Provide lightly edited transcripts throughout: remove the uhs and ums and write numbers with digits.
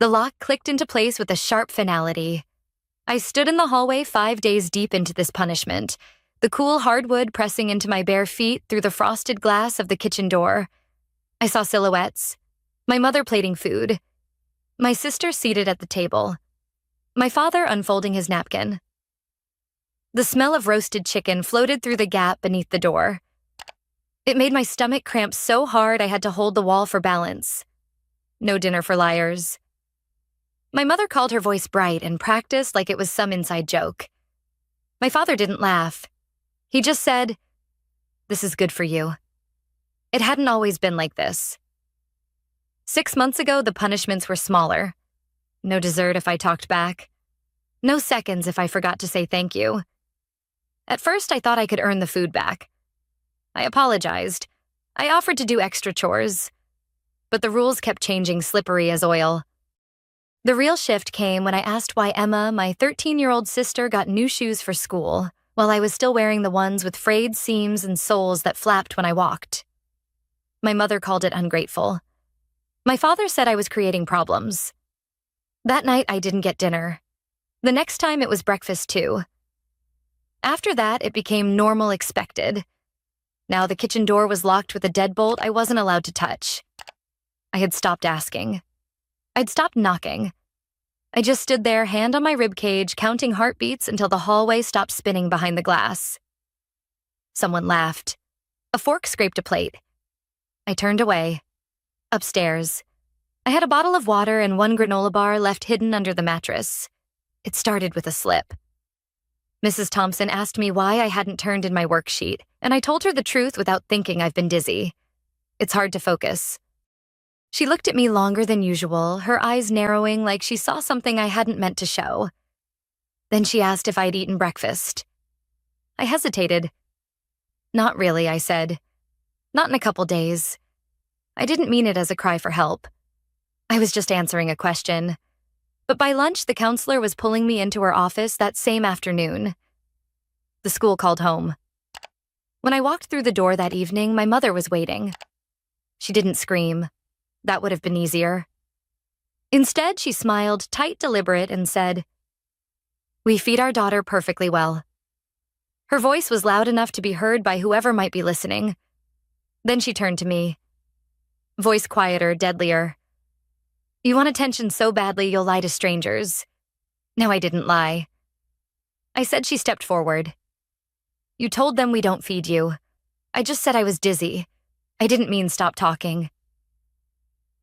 The lock clicked into place with a sharp finality. I stood in the hallway 5 days deep into this punishment, the cool hardwood pressing into my bare feet through the frosted glass of the kitchen door. I saw silhouettes, my mother plating food, my sister seated at the table, my father unfolding his napkin. The smell of roasted chicken floated through the gap beneath the door. It made my stomach cramp so hard I had to hold the wall for balance. No dinner for liars. My mother called her voice bright and practiced like it was some inside joke. My father didn't laugh. He just said, "This is good for you." It hadn't always been like this. 6 months ago, the punishments were smaller. No dessert if I talked back. No seconds if I forgot to say thank you. At first, I thought I could earn the food back. I apologized. I offered to do extra chores. But the rules kept changing, slippery as oil. The real shift came when I asked why Emma, my 13-year-old sister, got new shoes for school, while I was still wearing the ones with frayed seams and soles that flapped when I walked. My mother called it ungrateful. My father said I was creating problems. That night, I didn't get dinner. The next time, it was breakfast too. After that, it became normal expected. Now the kitchen door was locked with a deadbolt I wasn't allowed to touch. I had stopped asking. I'd stopped knocking. I just stood there, hand on my ribcage, counting heartbeats until the hallway stopped spinning behind the glass. Someone laughed. A fork scraped a plate. I turned away. Upstairs. I had a bottle of water and one granola bar left hidden under the mattress. It started with a slip. Mrs. Thompson asked me why I hadn't turned in my worksheet, and I told her the truth without thinking I've been dizzy. It's hard to focus. She looked at me longer than usual, her eyes narrowing like she saw something I hadn't meant to show. Then she asked if I'd eaten breakfast. I hesitated. "Not really," I said. "Not in a couple days." I didn't mean it as a cry for help. I was just answering a question. But by lunch, the counselor was pulling me into her office that same afternoon. The school called home. When I walked through the door that evening, my mother was waiting. She didn't scream. That would have been easier. Instead, she smiled, tight, deliberate, and said, "We feed our daughter perfectly well." Her voice was loud enough to be heard by whoever might be listening. Then she turned to me. Voice quieter, deadlier. "You want attention so badly you'll lie to strangers." No, I didn't lie. I said. She stepped forward. "You told them we don't feed you. I just said I was dizzy. I didn't mean stop talking."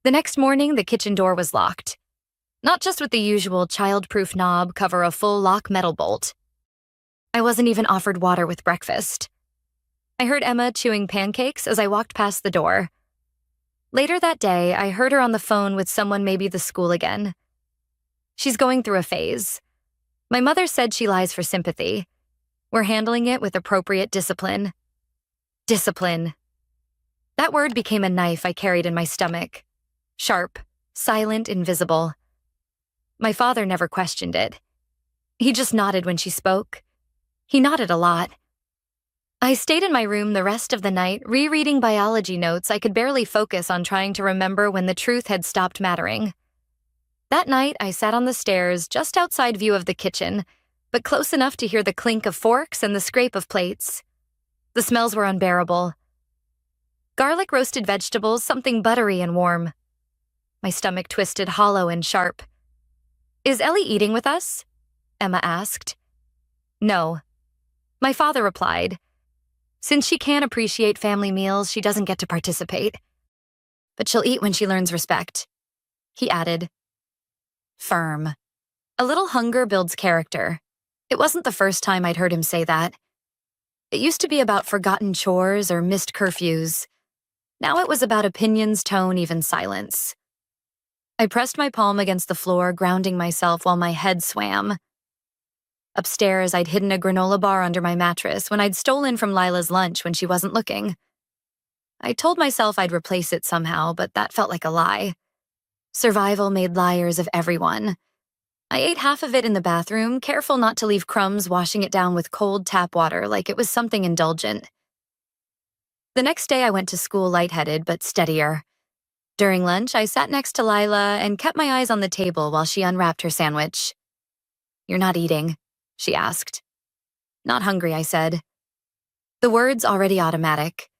The next morning, the kitchen door was locked. Not just with the usual child-proof knob cover a full lock metal bolt. I wasn't even offered water with breakfast. I heard Emma chewing pancakes as I walked past the door. Later that day, I heard her on the phone with someone, maybe the school again. She's going through a phase. My mother said she lies for sympathy. We're handling it with appropriate discipline. Discipline. That word became a knife I carried in my stomach. Sharp, silent, invisible. My father never questioned it. He just nodded when she spoke. He nodded a lot. I stayed in my room the rest of the night, rereading biology notes I could barely focus on, trying to remember when the truth had stopped mattering. That night, I sat on the stairs, just outside view of the kitchen, but close enough to hear the clink of forks and the scrape of plates. The smells were unbearable. Garlic roasted vegetables, something buttery and warm. My stomach twisted, hollow and sharp. "Is Ellie eating with us?" Emma asked. "No." My father replied. "Since she can't appreciate family meals, she doesn't get to participate. But she'll eat when she learns respect." He added. Firm. A little hunger builds character. It wasn't the first time I'd heard him say that. It used to be about forgotten chores or missed curfews. Now it was about opinions, tone, even silence. I pressed my palm against the floor, grounding myself while my head swam. Upstairs, I'd hidden a granola bar under my mattress when I'd stolen from Lila's lunch when she wasn't looking. I told myself I'd replace it somehow, but that felt like a lie. Survival made liars of everyone. I ate half of it in the bathroom, careful not to leave crumbs, washing it down with cold tap water like it was something indulgent. The next day, I went to school lightheaded but steadier. During lunch, I sat next to Lila and kept my eyes on the table while she unwrapped her sandwich. "You're not eating?" she asked. "Not hungry," I said. The words already automatic.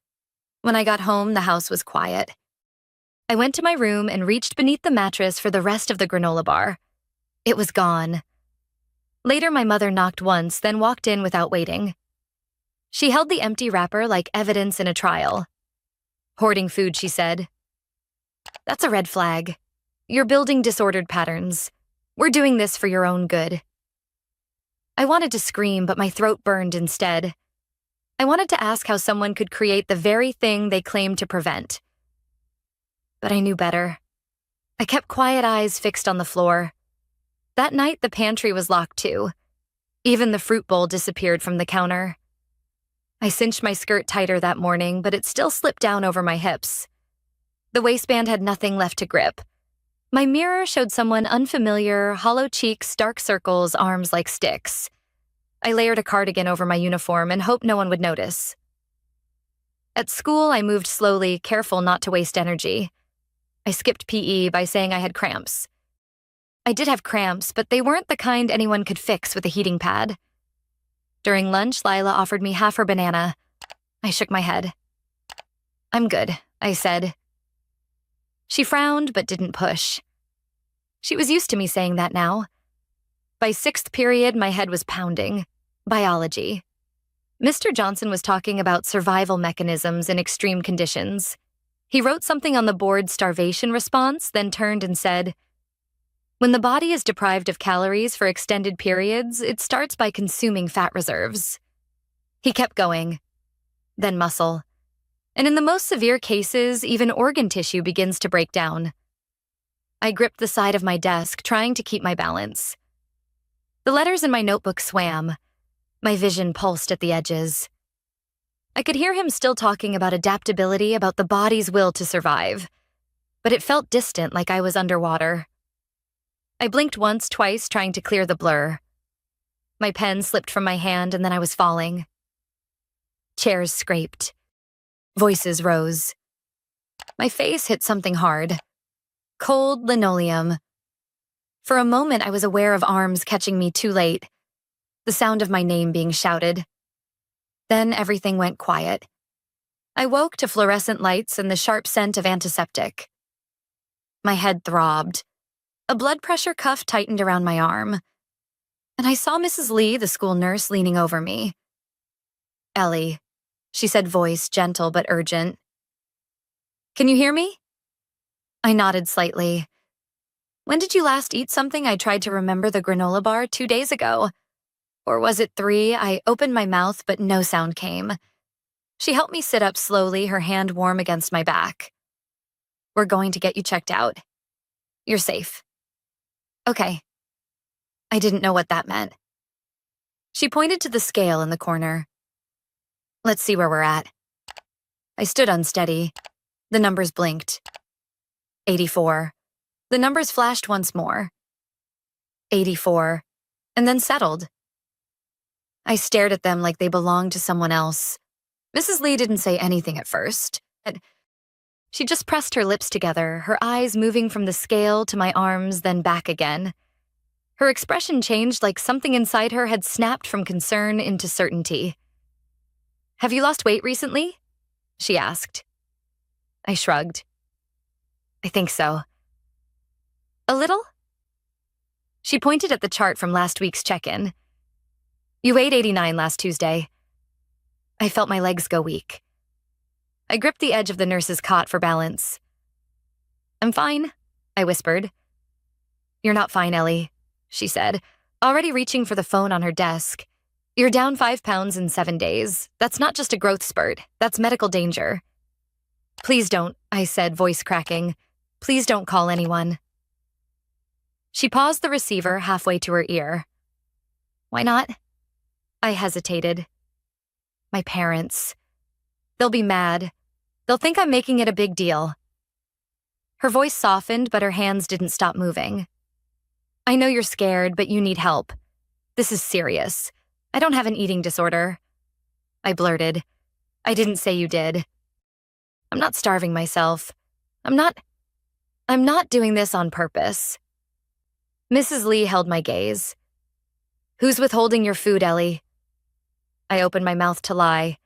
When I got home, the house was quiet. I went to my room and reached beneath the mattress for the rest of the granola bar. It was gone. Later, my mother knocked once, then walked in without waiting. She held the empty wrapper like evidence in a trial. "Hoarding food," she said. "That's a red flag. You're building disordered patterns. We're doing this for your own good." I wanted to scream, but my throat burned instead. I wanted to ask how someone could create the very thing they claimed to prevent. But I knew better. I kept quiet eyes fixed on the floor. That night, the pantry was locked too. Even the fruit bowl disappeared from the counter. I cinched my skirt tighter that morning, but it still slipped down over my hips. The waistband had nothing left to grip. My mirror showed someone unfamiliar, hollow cheeks, dark circles, arms like sticks. I layered a cardigan over my uniform and hoped no one would notice. At school, I moved slowly, careful not to waste energy. I skipped PE by saying I had cramps. I did have cramps, but they weren't the kind anyone could fix with a heating pad. During lunch, Lila offered me half her banana. I shook my head. "I'm good," I said. She frowned but didn't push. She was used to me saying that now. By sixth period, my head was pounding. Biology. Mr. Johnson was talking about survival mechanisms in extreme conditions. He wrote something on the board's starvation response, then turned and said, "When the body is deprived of calories for extended periods, it starts by consuming fat reserves." He kept going. Then muscle. And in the most severe cases, even organ tissue begins to break down. I gripped the side of my desk, trying to keep my balance. The letters in my notebook swam. My vision pulsed at the edges. I could hear him still talking about adaptability, about the body's will to survive. But it felt distant, like I was underwater. I blinked once, twice, trying to clear the blur. My pen slipped from my hand, and then I was falling. Chairs scraped. Voices rose. My face hit something hard. Cold linoleum. For a moment, I was aware of arms catching me too late. The sound of my name being shouted. Then everything went quiet. I woke to fluorescent lights and the sharp scent of antiseptic. My head throbbed. A blood pressure cuff tightened around my arm. And I saw Mrs. Lee, the school nurse, leaning over me. "Ellie," she said, voice gentle but urgent. "Can you hear me?" I nodded slightly. "When did you last eat something I tried to remember the granola bar 2 days ago? Or was it 3? I opened my mouth, but no sound came. She helped me sit up slowly, her hand warm against my back. "We're going to get you checked out. You're safe." "Okay." I didn't know what that meant. She pointed to the scale in the corner. "Let's see where we're at." I stood unsteady. The numbers blinked. 84. The numbers flashed once more. 84. And then settled. I stared at them like they belonged to someone else. Mrs. Lee didn't say anything at first. She just pressed her lips together, her eyes moving from the scale to my arms, then back again. Her expression changed like something inside her had snapped from concern into certainty. "Have you lost weight recently?" she asked. I shrugged. "I think so." "A little?" She pointed at the chart from last week's check-in. "You weighed 89 last Tuesday." I felt my legs go weak. I gripped the edge of the nurse's cot for balance. "I'm fine," I whispered. "You're not fine, Ellie," she said, already reaching for the phone on her desk. "You're down 5 pounds in 7 days. That's not just a growth spurt. That's medical danger." "Please don't," I said, voice cracking. "Please don't call anyone." She paused the receiver halfway to her ear. "Why not?" I hesitated. "My parents. They'll be mad. They'll think I'm making it a big deal." Her voice softened, but her hands didn't stop moving. "I know you're scared, but you need help. This is serious. I don't have an eating disorder." I blurted. "I didn't say you did." "I'm not starving myself. I'm not..." I'm not doing this on purpose. Mrs. Lee held my gaze. Who's withholding your food, Ellie? I opened my mouth to lie.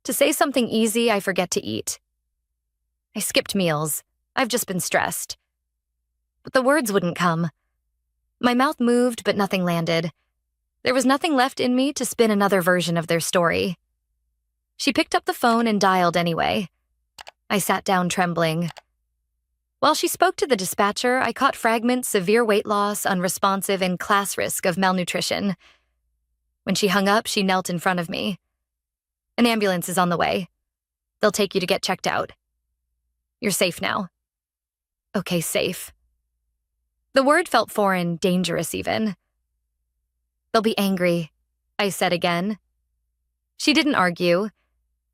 To say something easy, I forget to eat. I skipped meals. I've just been stressed. But the words wouldn't come. My mouth moved, but nothing landed. There was nothing left in me to spin another version of their story. She picked up the phone and dialed anyway. I sat down trembling. While she spoke to the dispatcher, I caught fragments: severe weight loss, unresponsive, and class risk of malnutrition. When she hung up, she knelt in front of me. An ambulance is on the way. They'll take you to get checked out. You're safe now. Okay, safe. The word felt foreign, dangerous even. They'll be angry, I said again. She didn't argue.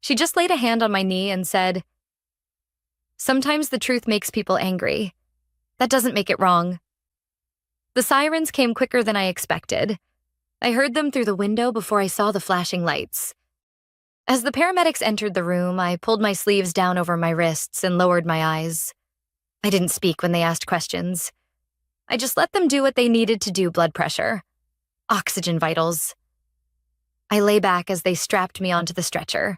She just laid a hand on my knee and said, "Sometimes the truth makes people angry. That doesn't make it wrong." The sirens came quicker than I expected. I heard them through the window before I saw the flashing lights. As the paramedics entered the room, I pulled my sleeves down over my wrists and lowered my eyes. I didn't speak when they asked questions. I just let them do what they needed to do: blood pressure, oxygen vitals. I lay back as they strapped me onto the stretcher.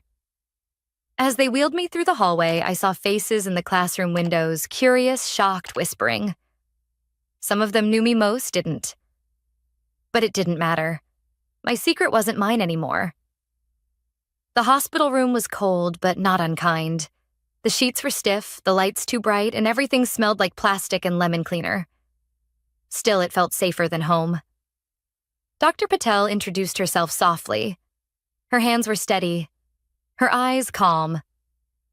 As they wheeled me through the hallway, I saw faces in the classroom windows, curious, shocked, whispering. Some of them knew me, most didn't. But it didn't matter. My secret wasn't mine anymore. The hospital room was cold, but not unkind. The sheets were stiff, the lights too bright, and everything smelled like plastic and lemon cleaner. Still, it felt safer than home. Dr. Patel introduced herself softly. Her hands were steady, her eyes calm.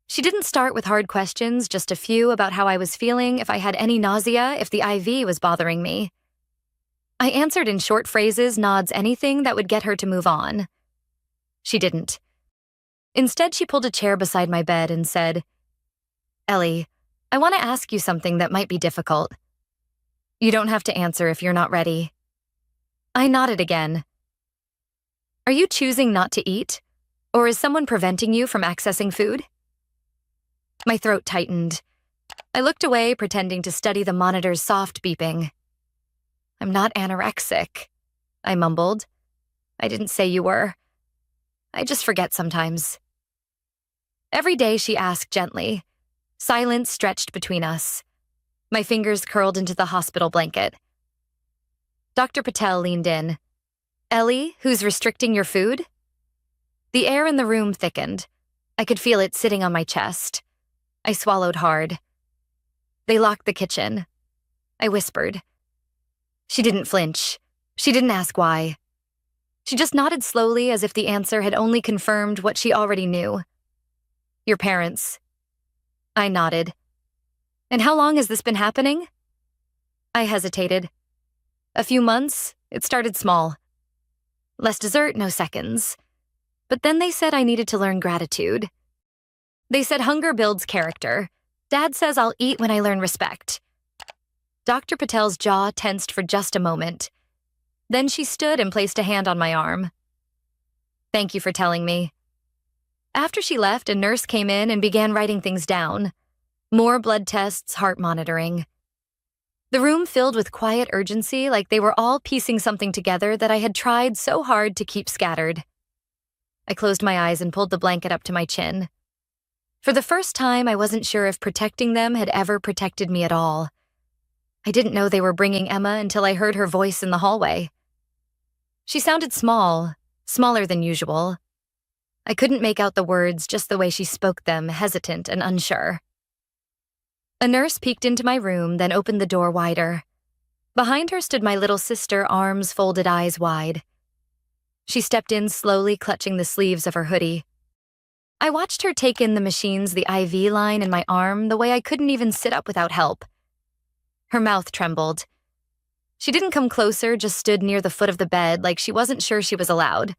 She didn't start with hard questions, just a few about how I was feeling, if I had any nausea, if the IV was bothering me. I answered in short phrases, nods, anything that would get her to move on. She didn't. Instead, she pulled a chair beside my bed and said, "Ellie, I want to ask you something that might be difficult. You don't have to answer if you're not ready." I nodded again. "Are you choosing not to eat? Or is someone preventing you from accessing food?" My throat tightened. I looked away, pretending to study the monitor's soft beeping. "I'm not anorexic," I mumbled. "I didn't say you were. I just forget sometimes." Every day she asked gently. Silence stretched between us. My fingers curled into the hospital blanket. Dr. Patel leaned in. "Ellie, who's restricting your food?" The air in the room thickened. I could feel it sitting on my chest. I swallowed hard. "They locked the kitchen," I whispered. She didn't flinch. She didn't ask why. She just nodded slowly, as if the answer had only confirmed what she already knew. "Your parents." I nodded. "And how long has this been happening?" I hesitated. "A few months. It started small. Less dessert, no seconds. But then they said I needed to learn gratitude. They said hunger builds character. Dad says I'll eat when I learn respect." Dr. Patel's jaw tensed for just a moment. Then she stood and placed a hand on my arm. "Thank you for telling me." After she left, a nurse came in and began writing things down. More blood tests, heart monitoring. The room filled with quiet urgency, like they were all piecing something together that I had tried so hard to keep scattered. I closed my eyes and pulled the blanket up to my chin. For the first time, I wasn't sure if protecting them had ever protected me at all. I didn't know they were bringing Emma until I heard her voice in the hallway. She sounded small, smaller than usual. I couldn't make out the words, just the way she spoke them, hesitant and unsure. A nurse peeked into my room, then opened the door wider. Behind her stood my little sister, arms folded, eyes wide. She stepped in slowly, clutching the sleeves of her hoodie. I watched her take in the machines, the IV line in my arm, the way I couldn't even sit up without help. Her mouth trembled. She didn't come closer, just stood near the foot of the bed like she wasn't sure she was allowed.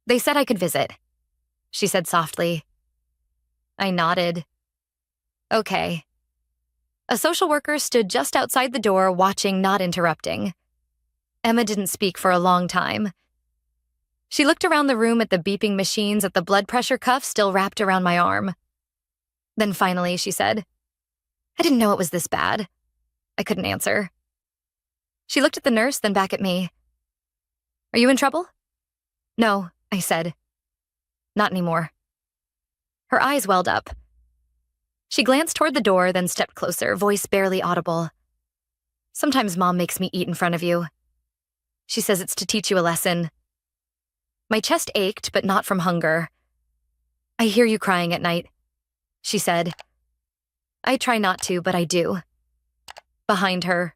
"They said I could visit," she said softly. I nodded. "Okay." A social worker stood just outside the door, watching, not interrupting. Emma didn't speak for a long time. She looked around the room at the beeping machines, at the blood pressure cuff still wrapped around my arm. Then finally she said, I didn't know it was this bad. I couldn't answer. She looked at the nurse, then back at me. Are you in trouble? No, I said. Not anymore. Her eyes welled up. She glanced toward the door, then stepped closer, voice barely audible. Sometimes Mom makes me eat in front of you. She says it's to teach you a lesson. My chest ached, but not from hunger. I hear you crying at night, she said. I try not to, but I do. Behind her.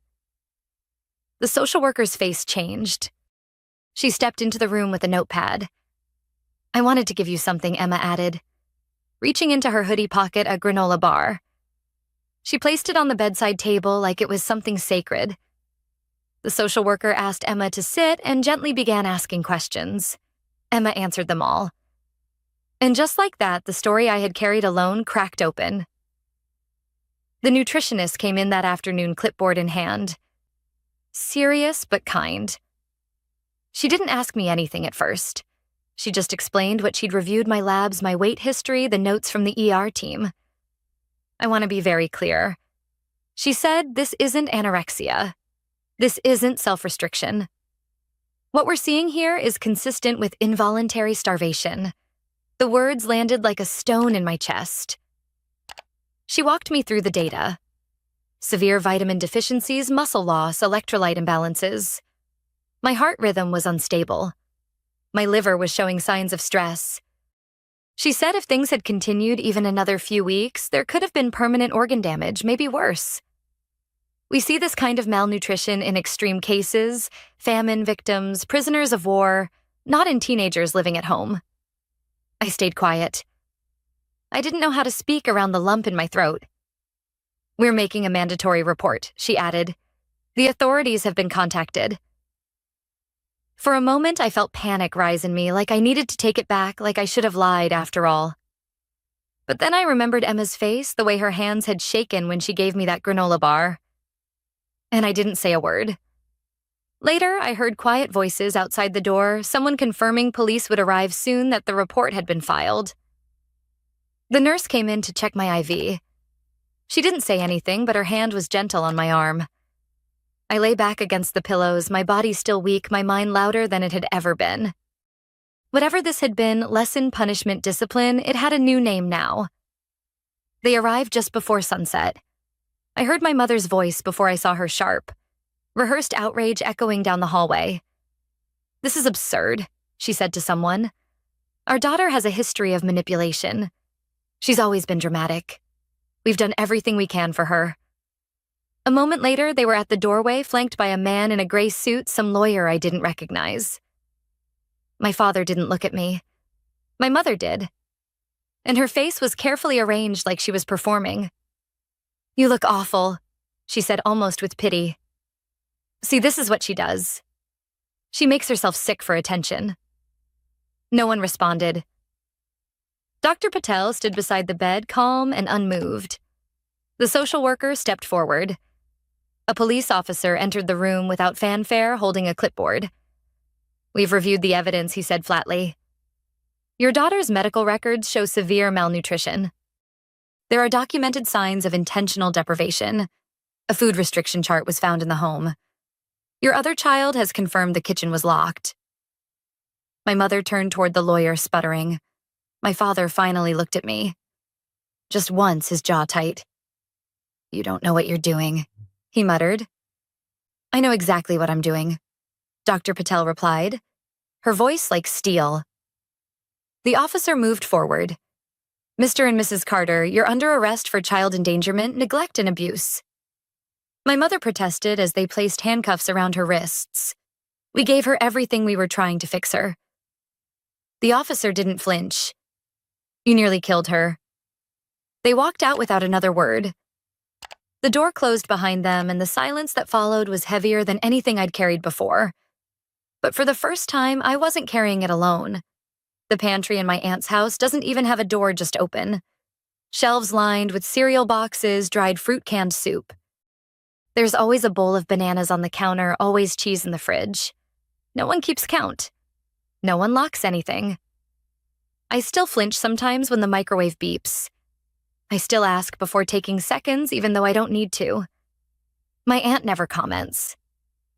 The social worker's face changed. She stepped into the room with a notepad. I wanted to give you something, Emma added, reaching into her hoodie pocket a granola bar. She placed it on the bedside table like it was something sacred. The social worker asked Emma to sit and gently began asking questions. Emma answered them all. And just like that, the story I had carried alone cracked open. The nutritionist came in that afternoon, clipboard in hand. Serious but kind. She didn't ask me anything at first. She just explained what she'd reviewed my labs, my weight history, the notes from the ER team. I want to be very clear. She said this isn't anorexia. This isn't self-restriction. What we're seeing here is consistent with involuntary starvation. The words landed like a stone in my chest. She walked me through the data. Severe vitamin deficiencies, muscle loss, electrolyte imbalances. My heart rhythm was unstable. My liver was showing signs of stress. She said if things had continued even another few weeks, there could have been permanent organ damage, maybe worse. We see this kind of malnutrition in extreme cases, famine victims, prisoners of war, not in teenagers living at home. I stayed quiet. I didn't know how to speak around the lump in my throat. We're making a mandatory report, she added. The authorities have been contacted. For a moment, I felt panic rise in me, like I needed to take it back, like I should have lied after all. But then I remembered Emma's face, the way her hands had shaken when she gave me that granola bar. And I didn't say a word. Later, I heard quiet voices outside the door, someone confirming police would arrive soon, that the report had been filed. The nurse came in to check my IV. She didn't say anything, but her hand was gentle on my arm. I lay back against the pillows, my body still weak, my mind louder than it had ever been. Whatever this had been, lesson, punishment, discipline, it had a new name now. They arrived just before sunset. I heard my mother's voice before I saw her sharp. Rehearsed outrage echoing down the hallway. This is absurd, she said to someone. Our daughter has a history of manipulation. She's always been dramatic. We've done everything we can for her. A moment later, they were at the doorway, flanked by a man in a gray suit, some lawyer I didn't recognize. My father didn't look at me. My mother did. And her face was carefully arranged like she was performing. You look awful, she said almost with pity. See, this is what she does. She makes herself sick for attention. No one responded. Dr. Patel stood beside the bed, calm and unmoved. The social worker stepped forward. A police officer entered the room without fanfare, holding a clipboard. We've reviewed the evidence, he said flatly. Your daughter's medical records show severe malnutrition. There are documented signs of intentional deprivation. A food restriction chart was found in the home. Your other child has confirmed the kitchen was locked. My mother turned toward the lawyer, sputtering. My father finally looked at me. Just once, his jaw tight. You don't know what you're doing, he muttered. I know exactly what I'm doing, Dr. Patel replied, her voice like steel. The officer moved forward. Mr. and Mrs. Carter, you're under arrest for child endangerment, neglect, and abuse. My mother protested as they placed handcuffs around her wrists. We gave her everything we were trying to fix her. The officer didn't flinch. You nearly killed her. They walked out without another word. The door closed behind them, and the silence that followed was heavier than anything I'd carried before. But for the first time, I wasn't carrying it alone. The pantry in my aunt's house doesn't even have a door just open. Shelves lined with cereal boxes, dried fruit, canned soup. There's always a bowl of bananas on the counter, always cheese in the fridge. No one keeps count. No one locks anything. I still flinch sometimes when the microwave beeps. I still ask before taking seconds, even though I don't need to. My aunt never comments.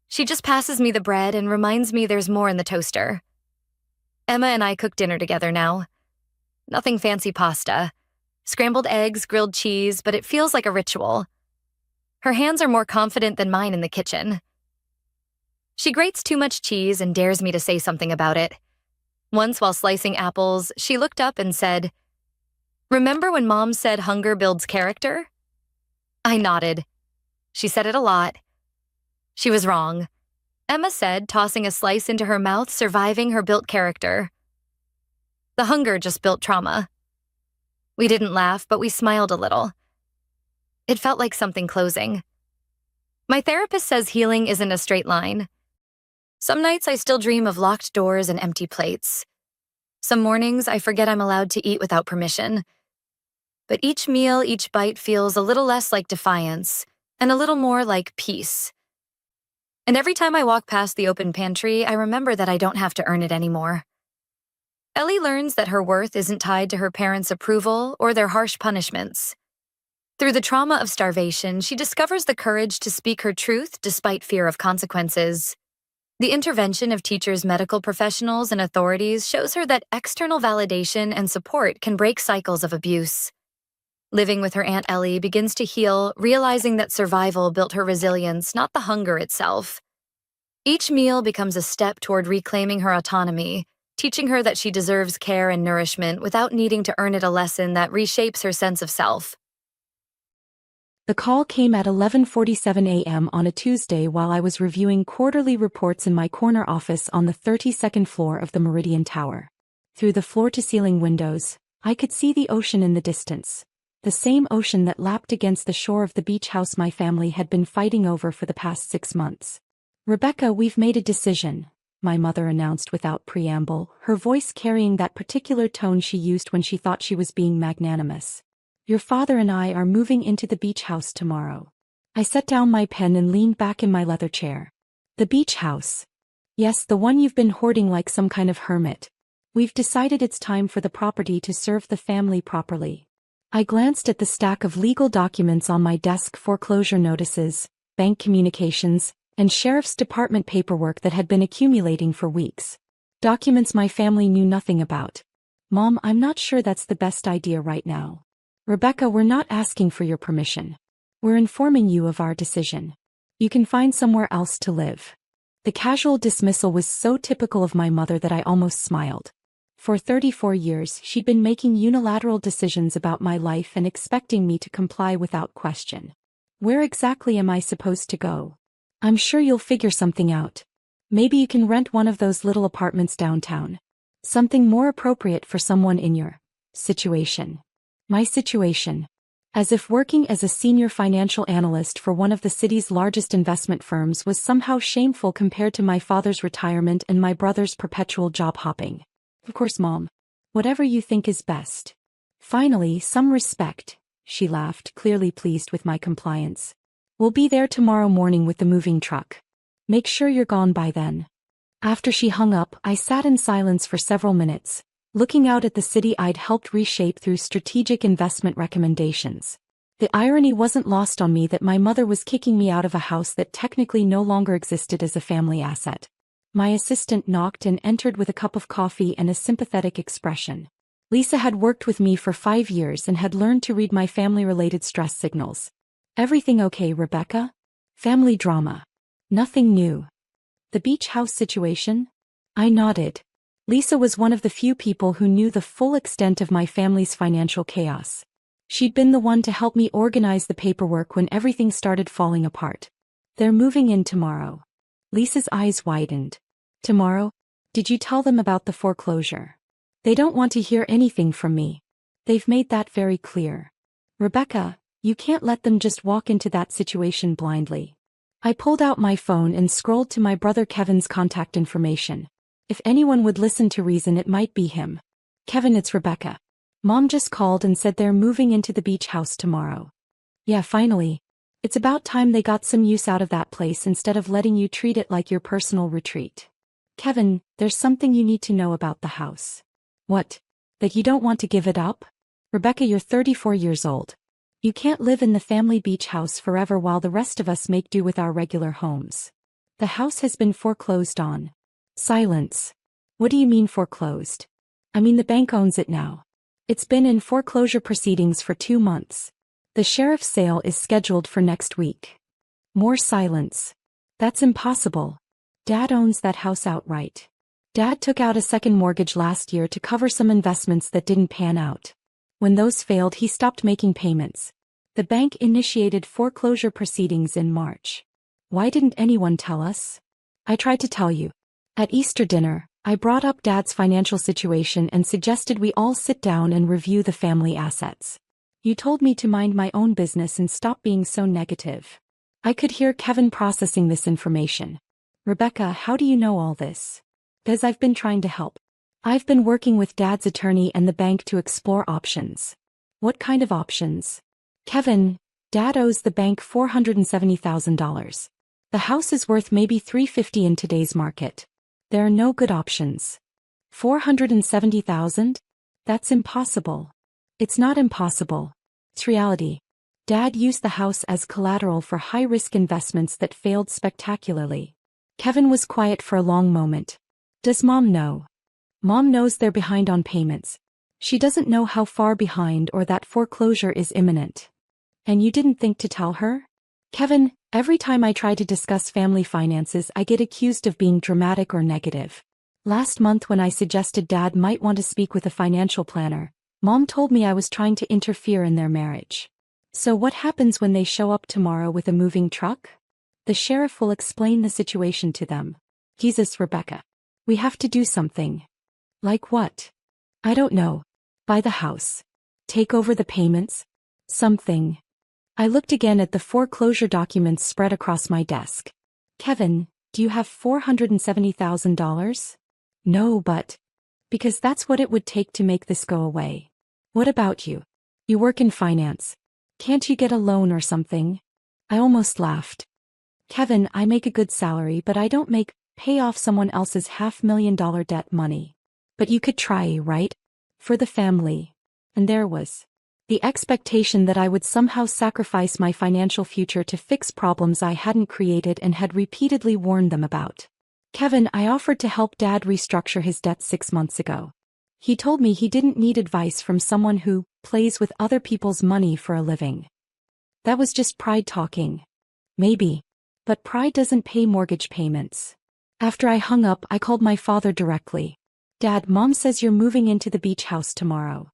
She just passes me the bread and reminds me there's more in the toaster. Emma and I cook dinner together now. Nothing fancy pasta. Scrambled eggs, grilled cheese, but it feels like a ritual. Her hands are more confident than mine in the kitchen. She grates too much cheese and dares me to say something about it. Once while slicing apples, she looked up and said, "Remember when Mom said hunger builds character?" I nodded. She said it a lot. She was wrong, Emma said, tossing a slice into her mouth, surviving her built character. The hunger just built trauma. We didn't laugh, but we smiled a little. It felt like something closing. My therapist says healing isn't a straight line. Some nights I still dream of locked doors and empty plates. Some mornings I forget I'm allowed to eat without permission. But each meal, each bite feels a little less like defiance and a little more like peace. And every time I walk past the open pantry, I remember that I don't have to earn it anymore. Ellie learns that her worth isn't tied to her parents' approval or their harsh punishments. Through the trauma of starvation, she discovers the courage to speak her truth despite fear of consequences. The intervention of teachers, medical professionals, and authorities shows her that external validation and support can break cycles of abuse. Living with her Aunt Ellie begins to heal, realizing that survival built her resilience, not the hunger itself. Each meal becomes a step toward reclaiming her autonomy, teaching her that she deserves care and nourishment without needing to earn it, a lesson that reshapes her sense of self. The call came at 11:47 a.m. on a Tuesday while I was reviewing quarterly reports in my corner office on the 32nd floor of the Meridian Tower. Through the floor-to-ceiling windows, I could see the ocean in the distance, the same ocean that lapped against the shore of the beach house my family had been fighting over for the past 6 months. "Rebecca, we've made a decision," my mother announced without preamble, her voice carrying that particular tone she used when she thought she was being magnanimous. "Your father and I are moving into the beach house tomorrow." I set down my pen and leaned back in my leather chair. "The beach house?" "Yes, the one you've been hoarding like some kind of hermit. We've decided it's time for the property to serve the family properly." I glanced at the stack of legal documents on my desk: foreclosure notices, bank communications, and sheriff's department paperwork that had been accumulating for weeks. Documents my family knew nothing about. "Mom, I'm not sure that's the best idea right now." "Rebecca, we're not asking for your permission. We're informing you of our decision. You can find somewhere else to live." The casual dismissal was so typical of my mother that I almost smiled. For 34 years, she'd been making unilateral decisions about my life and expecting me to comply without question. "Where exactly am I supposed to go?" "I'm sure you'll figure something out. Maybe you can rent one of those little apartments downtown. Something more appropriate for someone in your situation." My situation. As if working as a senior financial analyst for one of the city's largest investment firms was somehow shameful compared to my father's retirement and my brother's perpetual job hopping. "Of course, Mom. Whatever you think is best." "Finally, some respect," she laughed, clearly pleased with my compliance. "We'll be there tomorrow morning with the moving truck. Make sure you're gone by then." After she hung up, I sat in silence for several minutes, looking out at the city I'd helped reshape through strategic investment recommendations. The irony wasn't lost on me that my mother was kicking me out of a house that technically no longer existed as a family asset. My assistant knocked and entered with a cup of coffee and a sympathetic expression. Lisa had worked with me for 5 years and had learned to read my family-related stress signals. "Everything okay, Rebecca?" "Family drama. Nothing new." "The beach house situation?" I nodded. Lisa was one of the few people who knew the full extent of my family's financial chaos. She'd been the one to help me organize the paperwork when everything started falling apart. "They're moving in tomorrow." Lisa's eyes widened. "Tomorrow? Did you tell them about the foreclosure?" "They don't want to hear anything from me. They've made that very clear." "Rebecca, you can't let them just walk into that situation blindly." I pulled out my phone and scrolled to my brother Kevin's contact information. If anyone would listen to reason, it might be him. "Kevin, it's Rebecca. Mom just called and said they're moving into the beach house tomorrow." "Yeah, finally. It's about time they got some use out of that place instead of letting you treat it like your personal retreat." "Kevin, there's something you need to know about the house." "What? That you don't want to give it up?" Rebecca, you're 34 years old. You can't live in the family beach house forever while the rest of us make do with our regular homes. The house has been foreclosed on. Silence. What do you mean foreclosed? I mean the bank owns it now. It's been in foreclosure proceedings for 2 months. The sheriff's sale is scheduled for next week. More silence. That's impossible. Dad owns that house outright. Dad took out a second mortgage last year to cover some investments that didn't pan out. When those failed, he stopped making payments. The bank initiated foreclosure proceedings in March. Why didn't anyone tell us? I tried to tell you. At Easter dinner, I brought up Dad's financial situation and suggested we all sit down and review the family assets. You told me to mind my own business and stop being so negative. I could hear Kevin processing this information. Rebecca, how do you know all this? Because I've been trying to help. I've been working with Dad's attorney and the bank to explore options. What kind of options? Kevin, Dad owes the bank $470,000. The house is worth maybe $350,000 in today's market. There are no good options. $470,000? That's impossible. It's not impossible. It's reality. Dad used the house as collateral for high-risk investments that failed spectacularly. Kevin was quiet for a long moment. Does Mom know? Mom knows they're behind on payments. She doesn't know how far behind or that foreclosure is imminent. And you didn't think to tell her? Kevin, every time I try to discuss family finances, I get accused of being dramatic or negative. Last month when I suggested Dad might want to speak with a financial planner, Mom told me I was trying to interfere in their marriage. So what happens when they show up tomorrow with a moving truck? The sheriff will explain the situation to them. Jesus, Rebecca. We have to do something. Like what? I don't know. Buy the house. Take over the payments? Something. I looked again at the foreclosure documents spread across my desk. Kevin, do you have $470,000? No, but... Because that's what it would take to make this go away. What about you? You work in finance. Can't you get a loan or something? I almost laughed. Kevin, I make a good salary, but I don't pay off someone else's $500,000 debt money. But you could try, right? For the family. And there was the expectation that I would somehow sacrifice my financial future to fix problems I hadn't created and had repeatedly warned them about. Kevin, I offered to help Dad restructure his debt 6 months ago. He told me he didn't need advice from someone who plays with other people's money for a living. That was just pride talking. Maybe. But pride doesn't pay mortgage payments. After I hung up, I called my father directly. Dad, Mom says you're moving into the beach house tomorrow.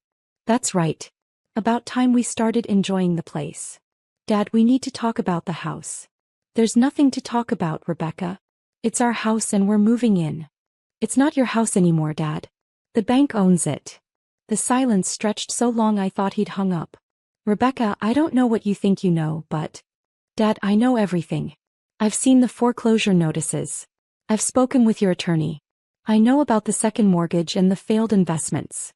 That's right. About time we started enjoying the place. Dad, we need to talk about the house. There's nothing to talk about, Rebecca. It's our house and we're moving in. It's not your house anymore, Dad. The bank owns it. The silence stretched so long I thought he'd hung up. Rebecca, I don't know what you think you know, but... Dad, I know everything. I've seen the foreclosure notices. I've spoken with your attorney. I know about the second mortgage and the failed investments.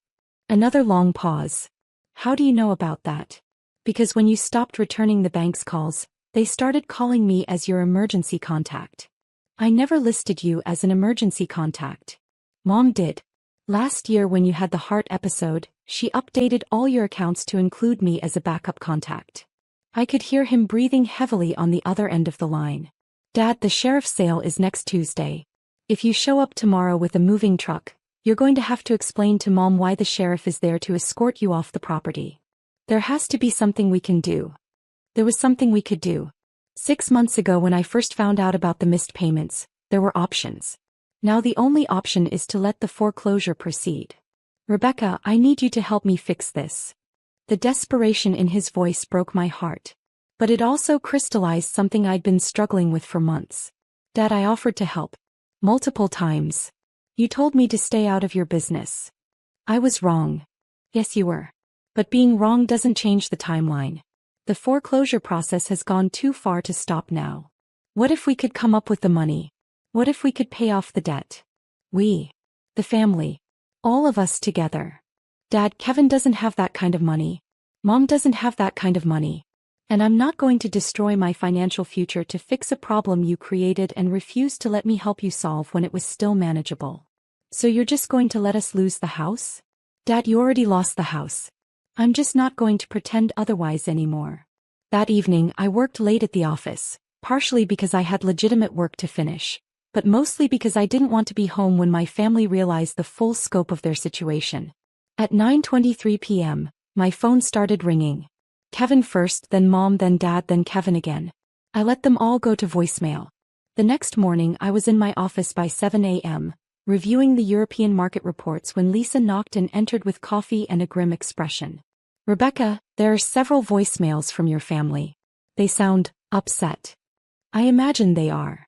Another long pause. How do you know about that? Because when you stopped returning the bank's calls, they started calling me as your emergency contact. I never listed you as an emergency contact. Mom did. Last year when you had the heart episode, she updated all your accounts to include me as a backup contact. I could hear him breathing heavily on the other end of the line. Dad, the sheriff's sale is next Tuesday. If you show up tomorrow with a moving truck, you're going to have to explain to Mom why the sheriff is there to escort you off the property. There has to be something we can do. There was something we could do. 6 months ago when I first found out about the missed payments, there were options. Now the only option is to let the foreclosure proceed. Rebecca, I need you to help me fix this. The desperation in his voice broke my heart. But it also crystallized something I'd been struggling with for months. Dad, I offered to help. Multiple times. You told me to stay out of your business. I was wrong. Yes, you were. But being wrong doesn't change the timeline. The foreclosure process has gone too far to stop now. What if we could come up with the money? What if we could pay off the debt? We. The family. All of us together. Dad, Kevin doesn't have that kind of money. Mom doesn't have that kind of money. And I'm not going to destroy my financial future to fix a problem you created and refuse to let me help you solve when it was still manageable. So you're just going to let us lose the house? Dad, you already lost the house. I'm just not going to pretend otherwise anymore. That evening, I worked late at the office, partially because I had legitimate work to finish, but mostly because I didn't want to be home when my family realized the full scope of their situation. At 9:23 p.m., my phone started ringing. Kevin first, then Mom, then Dad, then Kevin again. I let them all go to voicemail. The next morning, I was in my office by 7 a.m., reviewing the European market reports when Lisa knocked and entered with coffee and a grim expression. Rebecca, there are several voicemails from your family. They sound upset. I imagine they are.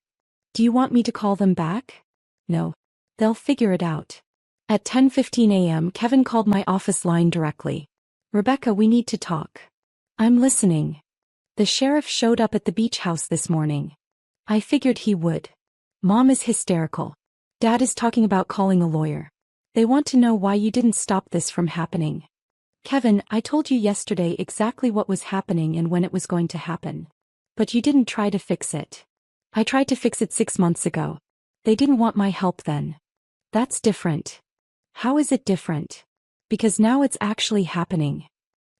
Do you want me to call them back? No. They'll figure it out. At 10:15 a.m., Kevin called my office line directly. Rebecca, we need to talk. I'm listening. The sheriff showed up at the beach house this morning. I figured he would. Mom is hysterical. Dad is talking about calling a lawyer. They want to know why you didn't stop this from happening. Kevin, I told you yesterday exactly what was happening and when it was going to happen. But you didn't try to fix it. I tried to fix it 6 months ago. They didn't want my help then. That's different. How is it different? Because now it's actually happening.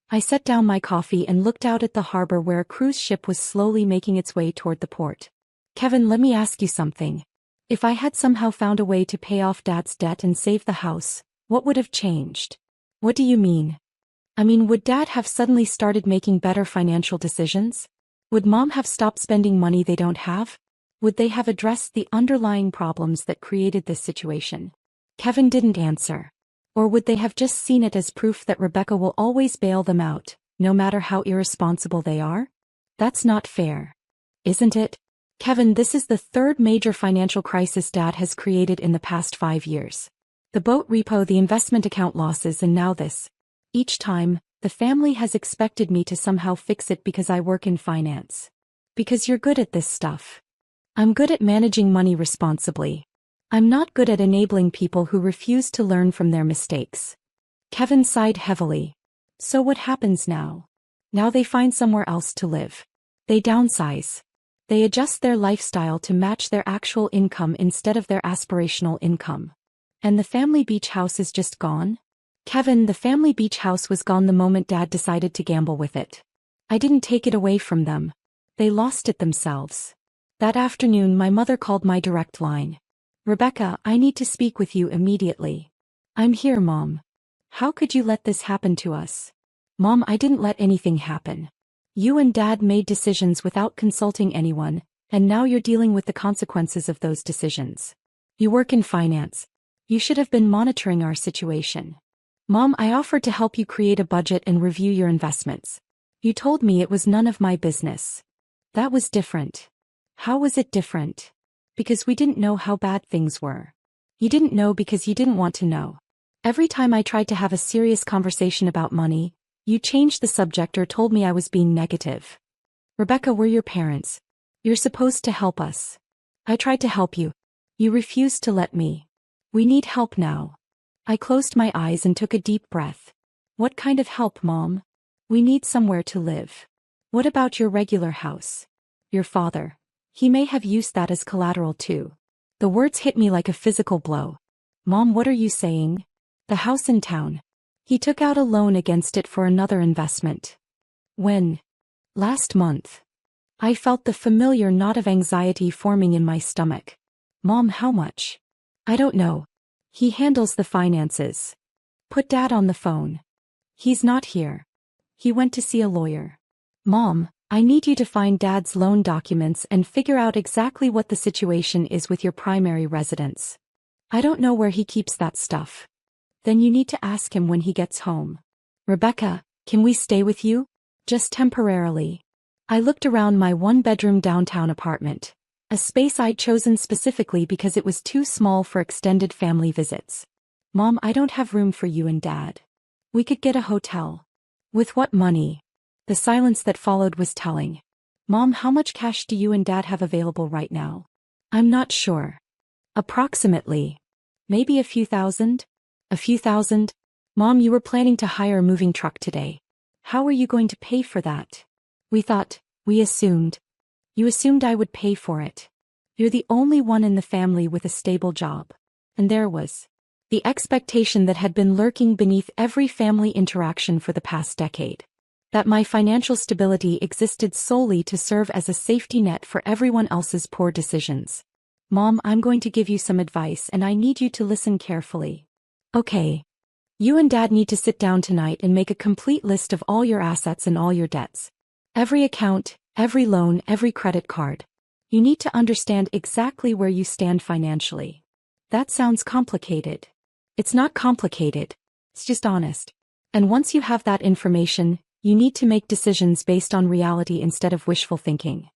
I set down my coffee and looked out at the harbor where a cruise ship was slowly making its way toward the port. Kevin, let me ask you something. If I had somehow found a way to pay off Dad's debt and save the house, what would have changed? What do you mean? I mean, would Dad have suddenly started making better financial decisions? Would Mom have stopped spending money they don't have? Would they have addressed the underlying problems that created this situation? Kevin didn't answer. Or would they have just seen it as proof that Rebecca will always bail them out, no matter how irresponsible they are? That's not fair. Isn't it? Kevin, this is the third major financial crisis Dad has created in the past 5 years. The boat repo, the investment account losses, and now this. Each time, the family has expected me to somehow fix it because I work in finance. Because you're good at this stuff. I'm good at managing money responsibly. I'm not good at enabling people who refuse to learn from their mistakes. Kevin sighed heavily. So what happens now? Now they find somewhere else to live. They downsize. They adjust their lifestyle to match their actual income instead of their aspirational income. And the family beach house is just gone? Kevin, the family beach house was gone the moment Dad decided to gamble with it. I didn't take it away from them. They lost it themselves. That afternoon, my mother called my direct line. Rebecca, I need to speak with you immediately. I'm here, Mom. How could you let this happen to us? Mom, I didn't let anything happen. You and Dad made decisions without consulting anyone, and now you're dealing with the consequences of those decisions. You work in finance. You should have been monitoring our situation. Mom, I offered to help you create a budget and review your investments. You told me it was none of my business. That was different. How was it different? Because we didn't know how bad things were. You didn't know because you didn't want to know. Every time I tried to have a serious conversation about money, you changed the subject or told me I was being negative. Rebecca, we're your parents. You're supposed to help us. I tried to help you. You refused to let me. We need help now. I closed my eyes and took a deep breath. What kind of help, Mom? We need somewhere to live. What about your regular house? Your father. He may have used that as collateral too. The words hit me like a physical blow. Mom, what are you saying? The house in town. He took out a loan against it for another investment. When? Last month. I felt the familiar knot of anxiety forming in my stomach. Mom, how much? I don't know. He handles the finances. Put Dad on the phone. He's not here. He went to see a lawyer. Mom, I need you to find Dad's loan documents and figure out exactly what the situation is with your primary residence. I don't know where he keeps that stuff. Then you need to ask him when he gets home. Rebecca, can we stay with you? Just temporarily. I looked around my one-bedroom downtown apartment, a space I'd chosen specifically because it was too small for extended family visits. Mom, I don't have room for you and Dad. We could get a hotel. With what money? The silence that followed was telling. Mom, how much cash do you and Dad have available right now? I'm not sure. Approximately. Maybe a few thousand? A few thousand? Mom, you were planning to hire a moving truck today. How are you going to pay for that? We assumed. You assumed I would pay for it. You're the only one in the family with a stable job. And there was. The expectation that had been lurking beneath every family interaction for the past decade. That my financial stability existed solely to serve as a safety net for everyone else's poor decisions. Mom, I'm going to give you some advice and I need you to listen carefully. Okay. You and Dad need to sit down tonight and make a complete list of all your assets and all your debts. Every account, every loan, every credit card. You need to understand exactly where you stand financially. That sounds complicated. It's not complicated. It's just honest. And once you have that information, you need to make decisions based on reality instead of wishful thinking.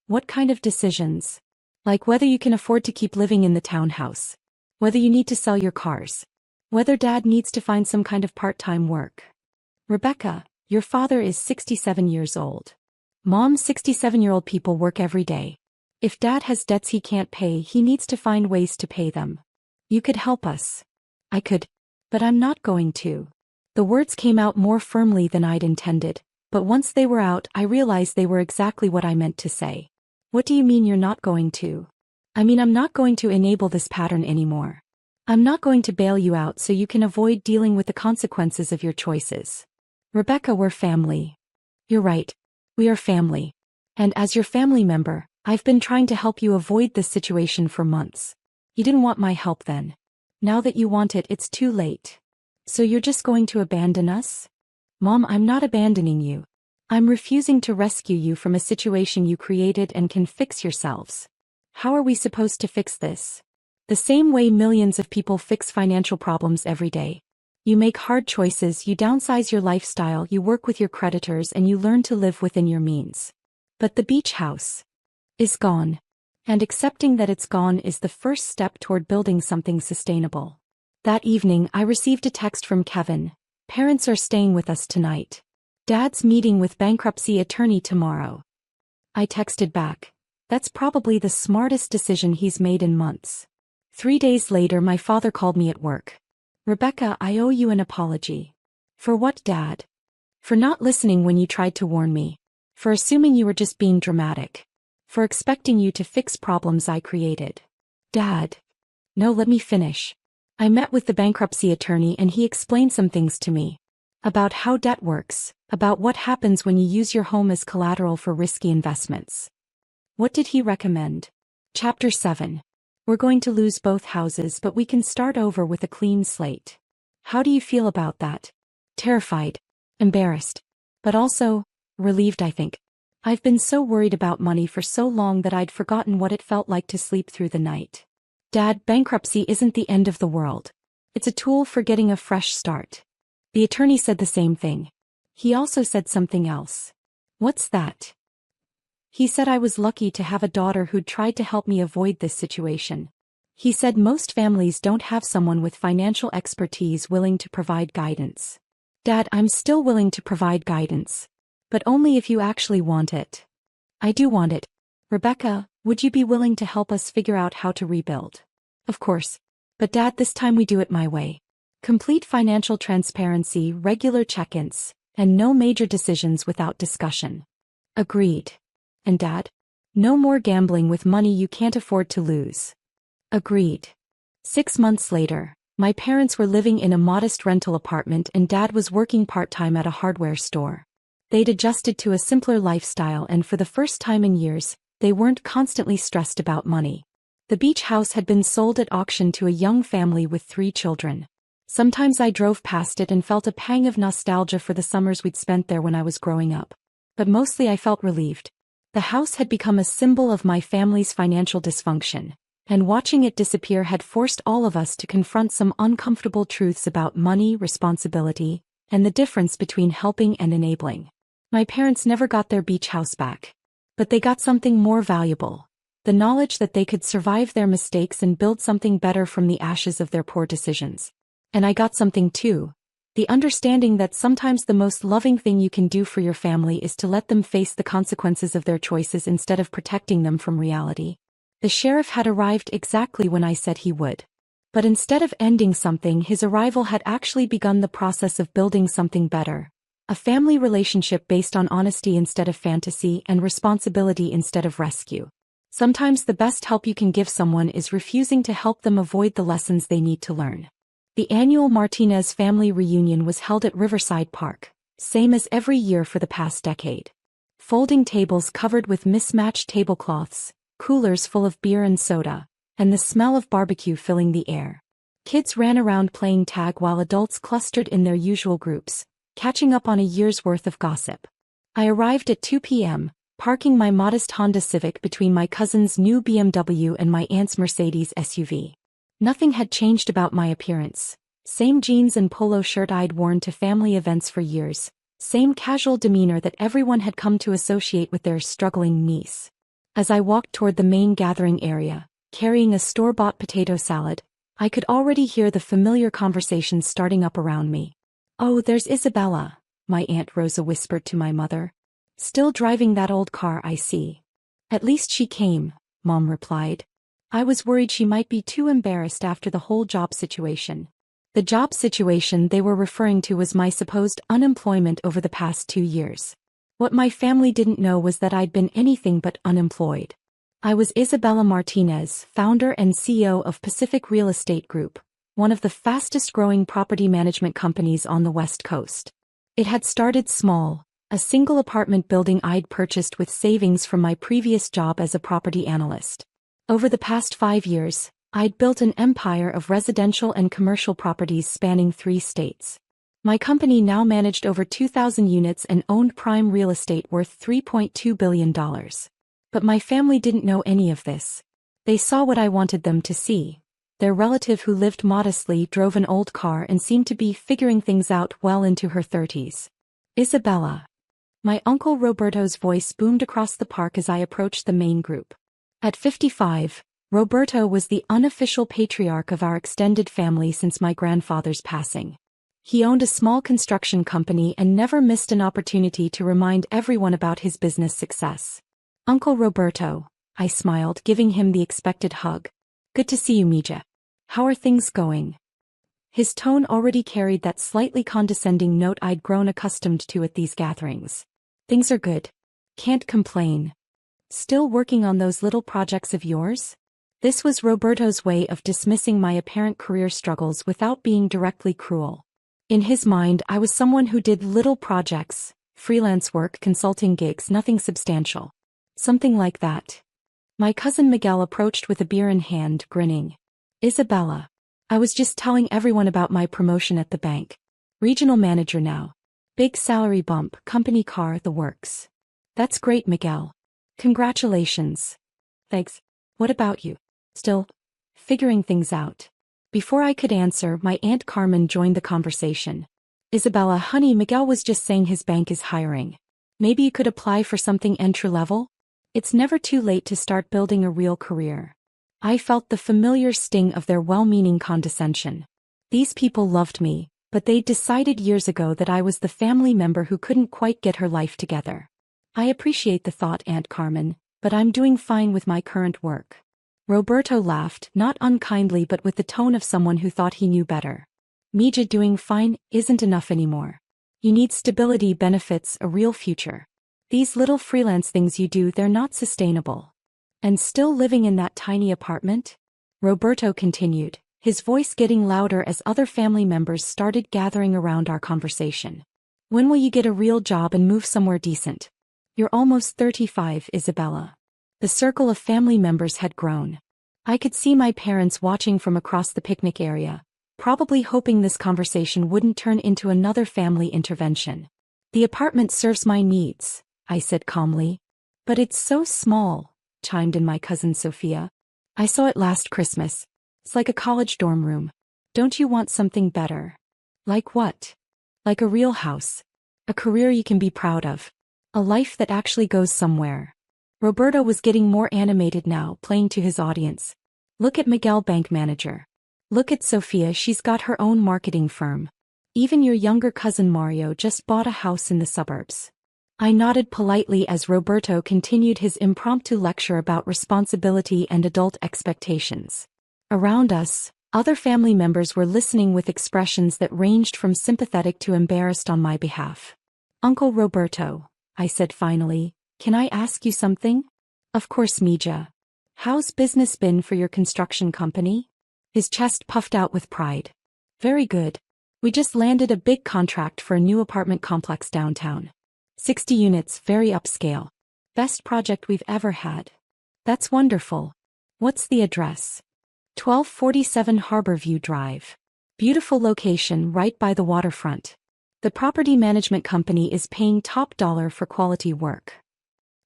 What kind of decisions? Like whether you can afford to keep living in the townhouse. Whether you need to sell your cars. Whether Dad needs to find some kind of part-time work. Rebecca, your father is 67 years old. Mom, 67-year-old people work every day. If Dad has debts he can't pay, he needs to find ways to pay them. You could help us. I could. But I'm not going to. The words came out more firmly than I'd intended, but once they were out I realized they were exactly what I meant to say. What do you mean you're not going to? I mean I'm not going to enable this pattern anymore. I'm not going to bail you out so you can avoid dealing with the consequences of your choices. Rebecca, we're family. You're right. We are family. And as your family member, I've been trying to help you avoid this situation for months. You didn't want my help then. Now that you want it, it's too late. So you're just going to abandon us? Mom, I'm not abandoning you. I'm refusing to rescue you from a situation you created and can fix yourselves. How are we supposed to fix this? The same way millions of people fix financial problems every day. You make hard choices, you downsize your lifestyle, you work with your creditors, and you learn to live within your means. But the beach house is gone. And accepting that it's gone is the first step toward building something sustainable. That evening, I received a text from Kevin. Parents are staying with us tonight. Dad's meeting with bankruptcy attorney tomorrow. I texted back. That's probably the smartest decision he's made in months. 3 days later, my father called me at work. Rebecca, I owe you an apology. For what, Dad? For not listening when you tried to warn me. For assuming you were just being dramatic. For expecting you to fix problems I created. Dad. No, let me finish. I met with the bankruptcy attorney and he explained some things to me. About how debt works, about what happens when you use your home as collateral for risky investments. What did he recommend? Chapter 7. We're going to lose both houses, but we can start over with a clean slate. How do you feel about that? Terrified. Embarrassed. But also, relieved, I think. I've been so worried about money for so long that I'd forgotten what it felt like to sleep through the night. Dad, bankruptcy isn't the end of the world. It's a tool for getting a fresh start. The attorney said the same thing. He also said something else. What's that? He said I was lucky to have a daughter who'd tried to help me avoid this situation. He said most families don't have someone with financial expertise willing to provide guidance. Dad, I'm still willing to provide guidance. But only if you actually want it. I do want it. Rebecca, would you be willing to help us figure out how to rebuild? Of course. But Dad, this time we do it my way. Complete financial transparency, regular check-ins, and no major decisions without discussion. Agreed. And Dad? No more gambling with money you can't afford to lose. Agreed. 6 months later, my parents were living in a modest rental apartment and Dad was working part-time at a hardware store. They'd adjusted to a simpler lifestyle and for the first time in years, they weren't constantly stressed about money. The beach house had been sold at auction to a young family with 3 children. Sometimes I drove past it and felt a pang of nostalgia for the summers we'd spent there when I was growing up. But mostly I felt relieved. The house had become a symbol of my family's financial dysfunction, and watching it disappear had forced all of us to confront some uncomfortable truths about money, responsibility, and the difference between helping and enabling. My parents never got their beach house back. But they got something more valuable. The knowledge that they could survive their mistakes and build something better from the ashes of their poor decisions. And I got something too. The understanding that sometimes the most loving thing you can do for your family is to let them face the consequences of their choices instead of protecting them from reality. The sheriff had arrived exactly when I said he would. But instead of ending something, his arrival had actually begun the process of building something better. A family relationship based on honesty instead of fantasy and responsibility instead of rescue. Sometimes the best help you can give someone is refusing to help them avoid the lessons they need to learn. The annual Martinez family reunion was held at Riverside Park, same as every year for the past decade. Folding tables covered with mismatched tablecloths, coolers full of beer and soda, and the smell of barbecue filling the air. Kids ran around playing tag while adults clustered in their usual groups, catching up on a year's worth of gossip. I arrived at 2 p.m., parking my modest Honda Civic between my cousin's new BMW and my aunt's Mercedes SUV. Nothing had changed about my appearance. Same jeans and polo shirt I'd worn to family events for years. Same casual demeanor that everyone had come to associate with their struggling niece. As I walked toward the main gathering area, carrying a store-bought potato salad, I could already hear the familiar conversations starting up around me. "Oh, there's Isabella," my Aunt Rosa whispered to my mother. "Still driving that old car, I see." "At least she came," Mom replied. "I was worried she might be too embarrassed after the whole job situation." The job situation they were referring to was my supposed unemployment over the past 2 years. What my family didn't know was that I'd been anything but unemployed. I was Isabella Martinez, founder and CEO of Pacific Real Estate Group, one of the fastest-growing property management companies on the West Coast. It had started small, a single apartment building I'd purchased with savings from my previous job as a property analyst. Over the past 5 years, I'd built an empire of residential and commercial properties spanning 3 states. My company now managed over 2,000 units and owned prime real estate worth $3.2 billion. But my family didn't know any of this. They saw what I wanted them to see. Their relative who lived modestly drove an old car and seemed to be figuring things out well into her 30s. "Isabella." My Uncle Roberto's voice boomed across the park as I approached the main group. At 55, Roberto was the unofficial patriarch of our extended family since my grandfather's passing. He owned a small construction company and never missed an opportunity to remind everyone about his business success. "Uncle Roberto," I smiled, giving him the expected hug. "Good to see you, Mija. How are things going?" His tone already carried that slightly condescending note I'd grown accustomed to at these gatherings. "Things are good. Can't complain. Still working on those little projects of yours?" This was Roberto's way of dismissing my apparent career struggles without being directly cruel. In his mind, I was someone who did little projects, freelance work, consulting gigs, nothing substantial. Something like that. My cousin Miguel approached with a beer in hand, grinning. "Isabella. I was just telling everyone about my promotion at the bank. Regional manager now. Big salary bump, company car, the works." "That's great, Miguel. Congratulations." "Thanks. What about you? Still figuring things out?" Before I could answer, my Aunt Carmen joined the conversation. "Isabella, honey, Miguel was just saying his bank is hiring. Maybe you could apply for something entry-level? It's never too late to start building a real career." I felt the familiar sting of their well-meaning condescension. These people loved me, but they'd decided years ago that I was the family member who couldn't quite get her life together. "I appreciate the thought, Aunt Carmen, but I'm doing fine with my current work." Roberto laughed, not unkindly but with the tone of someone who thought he knew better. "Mija, doing fine isn't enough anymore. You need stability, benefits, a real future. These little freelance things you do, they're not sustainable." "And still living in that tiny apartment?" Roberto continued, his voice getting louder as other family members started gathering around our conversation. "When will you get a real job and move somewhere decent? You're almost 35, Isabella." The circle of family members had grown. I could see my parents watching from across the picnic area, probably hoping this conversation wouldn't turn into another family intervention. "The apartment serves my needs," I said calmly. "But it's so small," chimed in my cousin Sophia. "I saw it last Christmas. It's like a college dorm room. Don't you want something better?" "Like what?" "Like a real house. A career you can be proud of. A life that actually goes somewhere." Roberto was getting more animated now, playing to his audience. "Look at Miguel, bank manager. Look at Sophia, she's got her own marketing firm. Even your younger cousin Mario just bought a house in the suburbs." I nodded politely as Roberto continued his impromptu lecture about responsibility and adult expectations. Around us, other family members were listening with expressions that ranged from sympathetic to embarrassed on my behalf. "Uncle Roberto," I said finally, "can I ask you something?" "Of course, Mija. How's business been for your construction company?" His chest puffed out with pride. Very good. We just landed a big contract for a new apartment complex downtown. 60 units, very upscale. Best project we've ever had. That's wonderful. What's the address? 1247 Harborview Drive. Beautiful location right by the waterfront. The property management company is paying top dollar for quality work.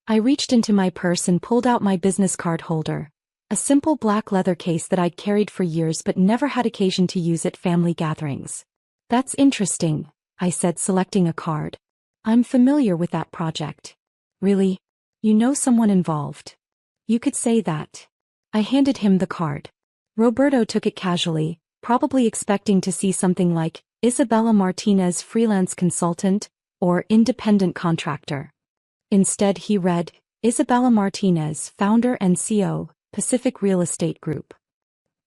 I reached into my purse and pulled out my business card holder. A simple black leather case that I'd carried for years but never had occasion to use at family gatherings. That's interesting, I said, selecting a card. I'm familiar with that project. Really? You know someone involved? You could say that. I handed him the card. Roberto took it casually, probably expecting to see something like, Isabella Martinez freelance consultant, or independent contractor. Instead he read, Isabella Martinez, founder and CEO, Pacific Real Estate Group.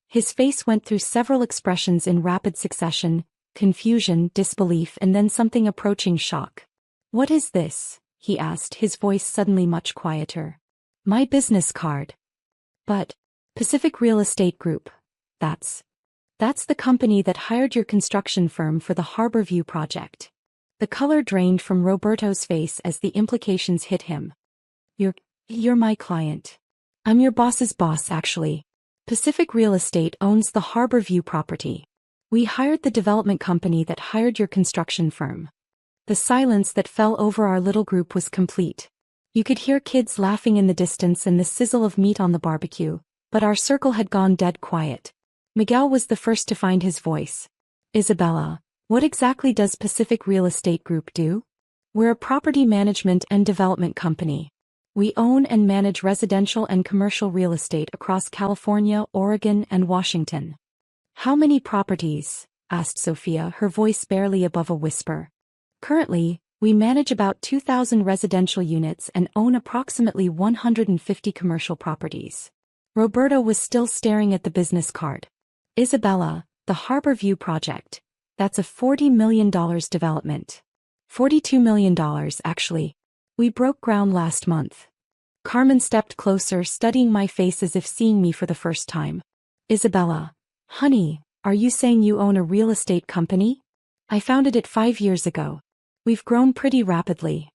His face went through several expressions in rapid succession, confusion, disbelief, and then something approaching shock. What is this? He asked, his voice suddenly much quieter. My business card. But, Pacific Real Estate Group, that's the company that hired your construction firm for the Harborview project. The color drained from Roberto's face as the implications hit him. You're my client. I'm your boss's boss, actually. Pacific Real Estate owns the Harborview property. We hired the development company that hired your construction firm. The silence that fell over our little group was complete. You could hear kids laughing in the distance and the sizzle of meat on the barbecue, but our circle had gone dead quiet. Miguel was the first to find his voice. Isabella, what exactly does Pacific Real Estate Group do? We're a property management and development company. We own and manage residential and commercial real estate across California, Oregon, and Washington. How many properties? Asked Sophia, her voice barely above a whisper. Currently, we manage about 2,000 residential units and own approximately 150 commercial properties. Roberto was still staring at the business card. Isabella, the Harborview project. That's a $40 million development. $42 million, actually. We broke ground last month. Carmen stepped closer, studying my face as if seeing me for the first time. Isabella, honey, are you saying you own a real estate company? I founded it 5 years ago. We've grown pretty rapidly.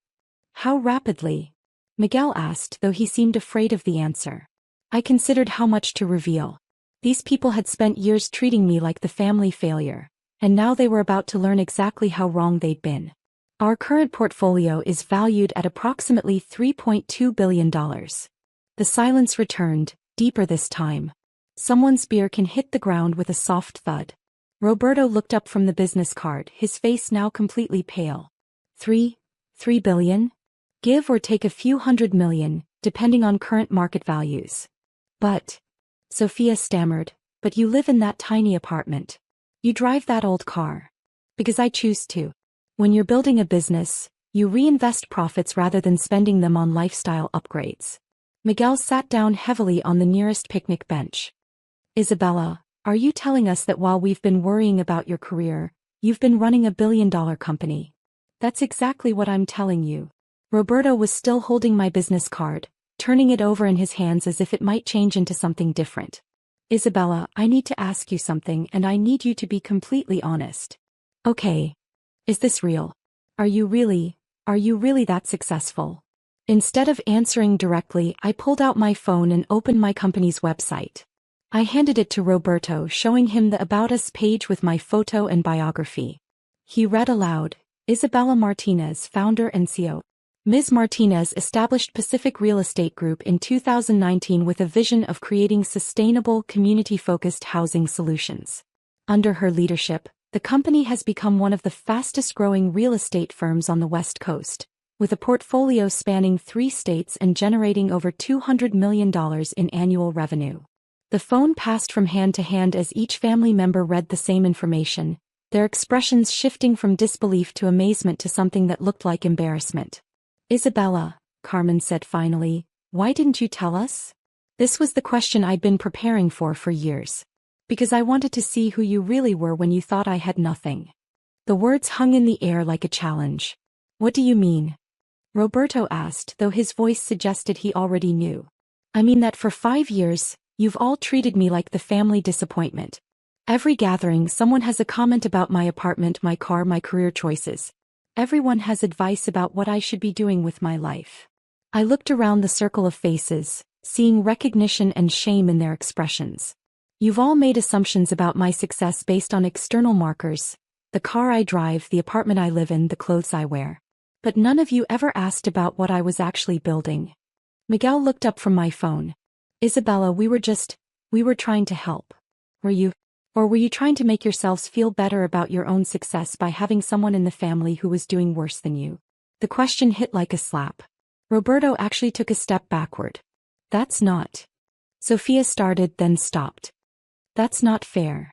How rapidly? Miguel asked, though he seemed afraid of the answer. I considered how much to reveal. These people had spent years treating me like the family failure, and now they were about to learn exactly how wrong they'd been. Our current portfolio is valued at approximately $3.2 billion. The silence returned, deeper this time. Someone's beer can hit the ground with a soft thud. Roberto looked up from the business card, his face now completely pale. $3 billion? Give or take a few $100 million, depending on current market values. But, Sophia stammered, but you live in that tiny apartment. You drive that old car. Because I choose to. When you're building a business, you reinvest profits rather than spending them on lifestyle upgrades. Miguel sat down heavily on the nearest picnic bench. Isabella, are you telling us that while we've been worrying about your career, you've been running a billion-dollar company? That's exactly what I'm telling you. Roberto was still holding my business card, turning it over in his hands as if it might change into something different. Isabella, I need to ask you something and I need you to be completely honest. Okay. Is this real? Are you really that successful? Instead of answering directly, I pulled out my phone and opened my company's website. I handed it to Roberto, showing him the About Us page with my photo and biography. He read aloud, Isabella Martinez, founder and CEO. Ms. Martinez established Pacific Real Estate Group in 2019 with a vision of creating sustainable, community-focused housing solutions. Under her leadership, the company has become one of the fastest-growing real estate firms on the West Coast, with a portfolio spanning 3 states and generating over $200 million in annual revenue. The phone passed from hand to hand as each family member read the same information, their expressions shifting from disbelief to amazement to something that looked like embarrassment. Isabella, Carmen said finally, why didn't you tell us? This was the question I'd been preparing for years. Because I wanted to see who you really were when you thought I had nothing. The words hung in the air like a challenge. What do you mean? Roberto asked, though his voice suggested he already knew. I mean that for 5 years, you've all treated me like the family disappointment. Every gathering, someone has a comment about my apartment, my car, my career choices. Everyone has advice about what I should be doing with my life. I looked around the circle of faces, seeing recognition and shame in their expressions. You've all made assumptions about my success based on external markers: the car I drive, the apartment I live in, the clothes I wear. But none of you ever asked about what I was actually building. Miguel looked up from my phone. Isabella, we were trying to help. Were you? Or were you trying to make yourselves feel better about your own success by having someone in the family who was doing worse than you? The question hit like a slap. Roberto actually took a step backward. That's not. Sophia started, then stopped. That's not fair.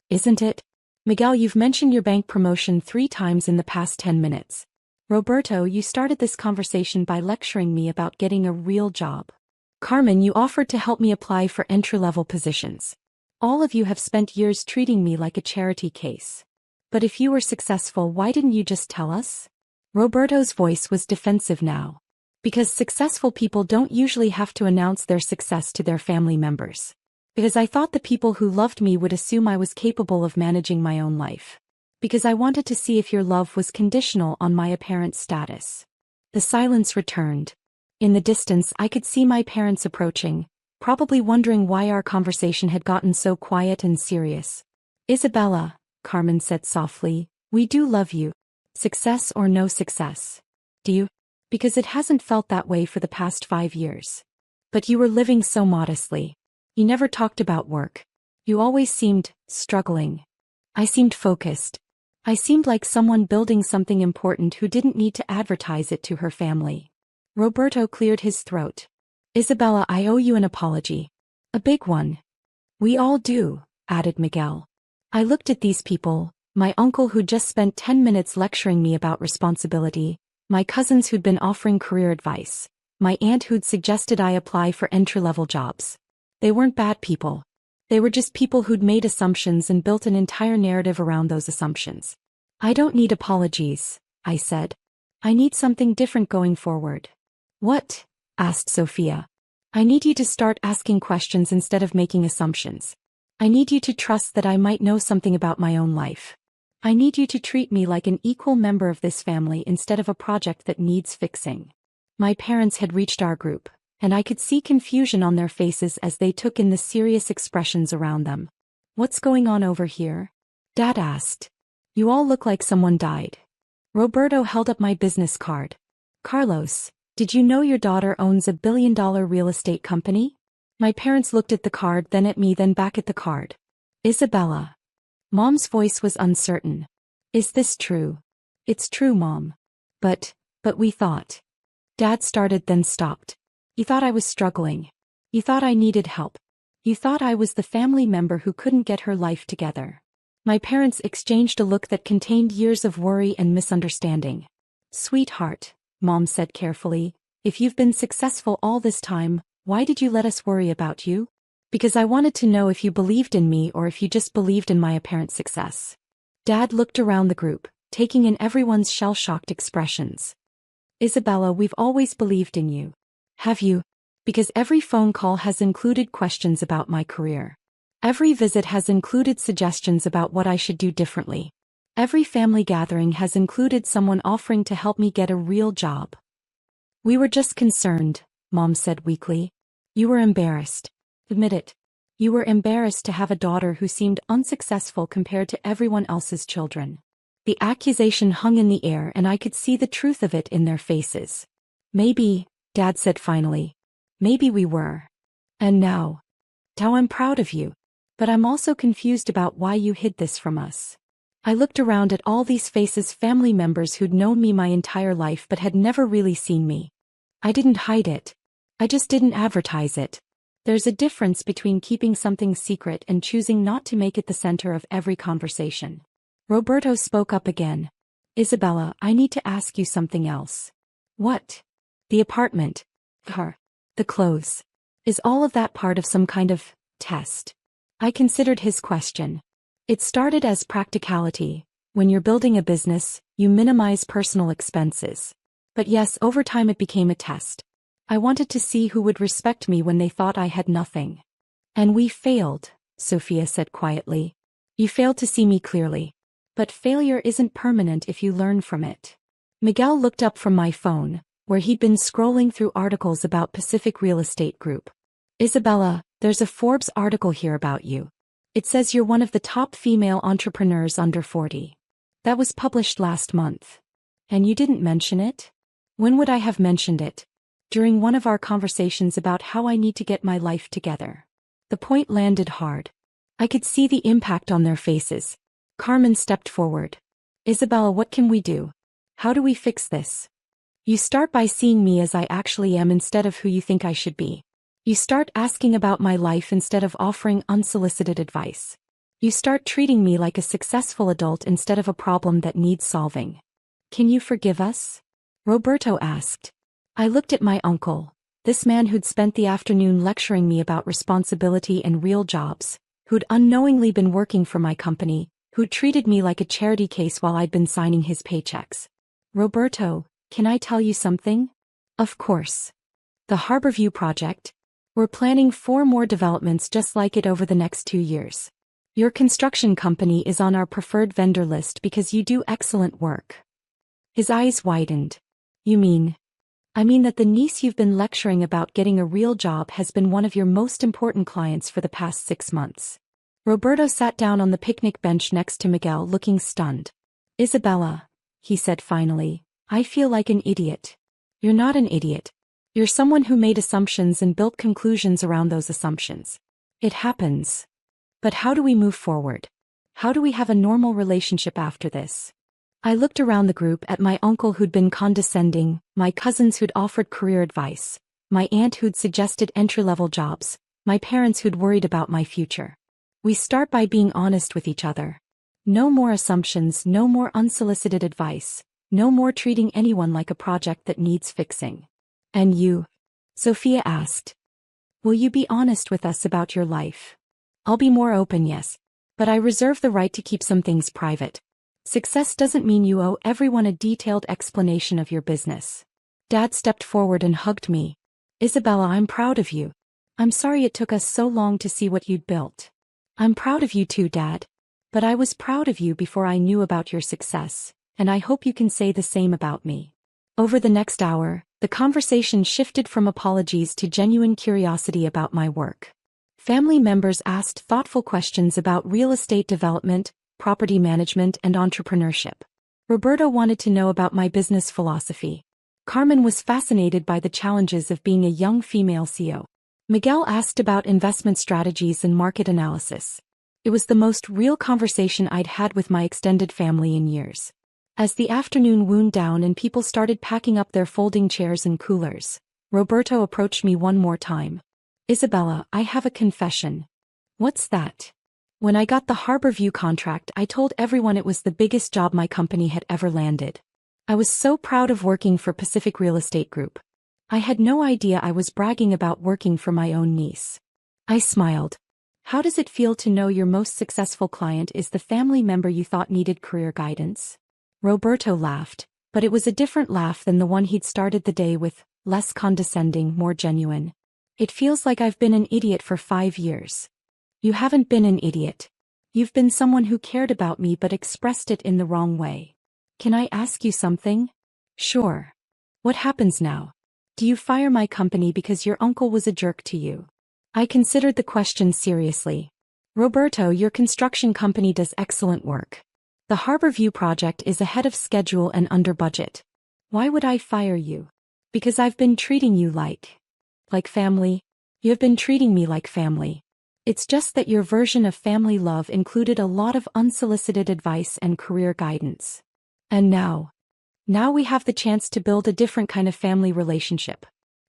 Isn't it? Miguel, you've mentioned your bank promotion 3 times in the past 10 minutes. Roberto, you started this conversation by lecturing me about getting a real job. Carmen, you offered to help me apply for entry-level positions. All of you have spent years treating me like a charity case. But if you were successful, why didn't you just tell us? Roberto's voice was defensive now. Because successful people don't usually have to announce their success to their family members. Because I thought the people who loved me would assume I was capable of managing my own life. Because I wanted to see if your love was conditional on my apparent status. The silence returned. In the distance, I could see my parents approaching, probably wondering why our conversation had gotten so quiet and serious. Isabella, Carmen said softly, we do love you. Success or no success. Do you? Because it hasn't felt that way for the past 5 years. But you were living so modestly. You never talked about work. You always seemed struggling. I seemed focused. I seemed like someone building something important who didn't need to advertise it to her family. Roberto cleared his throat. Isabella, I owe you an apology. A big one. We all do, added Miguel. I looked at these people, my uncle who'd just spent 10 minutes lecturing me about responsibility, my cousins who'd been offering career advice, my aunt who'd suggested I apply for entry-level jobs. They weren't bad people. They were just people who'd made assumptions and built an entire narrative around those assumptions. I don't need apologies, I said. I need something different going forward. What? Asked Sophia. I need you to start asking questions instead of making assumptions. I need you to trust that I might know something about my own life. I need you to treat me like an equal member of this family instead of a project that needs fixing. My parents had reached our group, and I could see confusion on their faces as they took in the serious expressions around them. What's going on over here? Dad asked. You all look like someone died. Roberto held up my business card. Carlos, did you know your daughter owns a billion-dollar real estate company? My parents looked at the card, then at me, then back at the card. Isabella. Mom's voice was uncertain. Is this true? It's true, Mom. But we thought. Dad started, then stopped. You thought I was struggling. You thought I needed help. You thought I was the family member who couldn't get her life together. My parents exchanged a look that contained years of worry and misunderstanding. Sweetheart, Mom said carefully, if you've been successful all this time, why did you let us worry about you? Because I wanted to know if you believed in me or if you just believed in my apparent success. Dad looked around the group, taking in everyone's shell-shocked expressions. Isabella, we've always believed in you. Have you? Because every phone call has included questions about my career. Every visit has included suggestions about what I should do differently. Every family gathering has included someone offering to help me get a real job. We were just concerned, Mom said weakly. You were embarrassed. Admit it. You were embarrassed to have a daughter who seemed unsuccessful compared to everyone else's children. The accusation hung in the air and I could see the truth of it in their faces. Maybe, Dad said finally. Maybe we were. And now I'm proud of you. But I'm also confused about why you hid this from us. I looked around at all these faces, family members who'd known me my entire life but had never really seen me. I didn't hide it. I just didn't advertise it. There's a difference between keeping something secret and choosing not to make it the center of every conversation. Roberto spoke up again. Isabella, I need to ask you something else. What? The apartment. The clothes. Is all of that part of some kind of test? I considered his question. It started as practicality. When you're building a business, you minimize personal expenses. But yes, over time it became a test. I wanted to see who would respect me when they thought I had nothing. And we failed, Sophia said quietly. You failed to see me clearly. But failure isn't permanent if you learn from it. Miguel looked up from my phone, where he'd been scrolling through articles about Pacific Real Estate Group. Isabella, there's a Forbes article here about you. It says you're one of the top female entrepreneurs under 40. That was published last month. And you didn't mention it? When would I have mentioned it? During one of our conversations about how I need to get my life together. The point landed hard. I could see the impact on their faces. Carmen stepped forward. Isabella, what can we do? How do we fix this? You start by seeing me as I actually am instead of who you think I should be. You start asking about my life instead of offering unsolicited advice. You start treating me like a successful adult instead of a problem that needs solving. Can you forgive us? Roberto asked. I looked at my uncle, this man who'd spent the afternoon lecturing me about responsibility and real jobs, who'd unknowingly been working for my company, who'd treated me like a charity case while I'd been signing his paychecks. Roberto, can I tell you something? Of course. The Harborview project. We're planning 4 more developments just like it over the next 2 years. Your construction company is on our preferred vendor list because you do excellent work. His eyes widened. You mean? I mean that the niece you've been lecturing about getting a real job has been one of your most important clients for the past 6 months. Roberto sat down on the picnic bench next to Miguel looking stunned. Isabella, he said finally, I feel like an idiot. You're not an idiot. You're someone who made assumptions and built conclusions around those assumptions. It happens. But how do we move forward? How do we have a normal relationship after this? I looked around the group at my uncle who'd been condescending, my cousins who'd offered career advice, my aunt who'd suggested entry-level jobs, my parents who'd worried about my future. We start by being honest with each other. No more assumptions, no more unsolicited advice, no more treating anyone like a project that needs fixing. And you? Sophia asked. Will you be honest with us about your life? I'll be more open, yes. But I reserve the right to keep some things private. Success doesn't mean you owe everyone a detailed explanation of your business. Dad stepped forward and hugged me. Isabella, I'm proud of you. I'm sorry it took us so long to see what you'd built. I'm proud of you too, Dad. But I was proud of you before I knew about your success, and I hope you can say the same about me. Over the next hour, the conversation shifted from apologies to genuine curiosity about my work. Family members asked thoughtful questions about real estate development, property management, and entrepreneurship. Roberto wanted to know about my business philosophy. Carmen was fascinated by the challenges of being a young female CEO. Miguel asked about investment strategies and market analysis. It was the most real conversation I'd had with my extended family in years. As the afternoon wound down and people started packing up their folding chairs and coolers, Roberto approached me one more time. Isabella, I have a confession. What's that? When I got the Harborview contract, I told everyone it was the biggest job my company had ever landed. I was so proud of working for Pacific Real Estate Group. I had no idea I was bragging about working for my own niece. I smiled. How does it feel to know your most successful client is the family member you thought needed career guidance? Roberto laughed, but it was a different laugh than the one he'd started the day with, less condescending, more genuine. It feels like I've been an idiot for 5 years. You haven't been an idiot. You've been someone who cared about me but expressed it in the wrong way. Can I ask you something? Sure. What happens now? Do you fire my company because your uncle was a jerk to you? I considered the question seriously. Roberto, your construction company does excellent work. The Harborview project is ahead of schedule and under budget. Why would I fire you? Because I've been treating you like family. You have been treating me like family. It's just that your version of family love included a lot of unsolicited advice and career guidance. And now we have the chance to build a different kind of family relationship.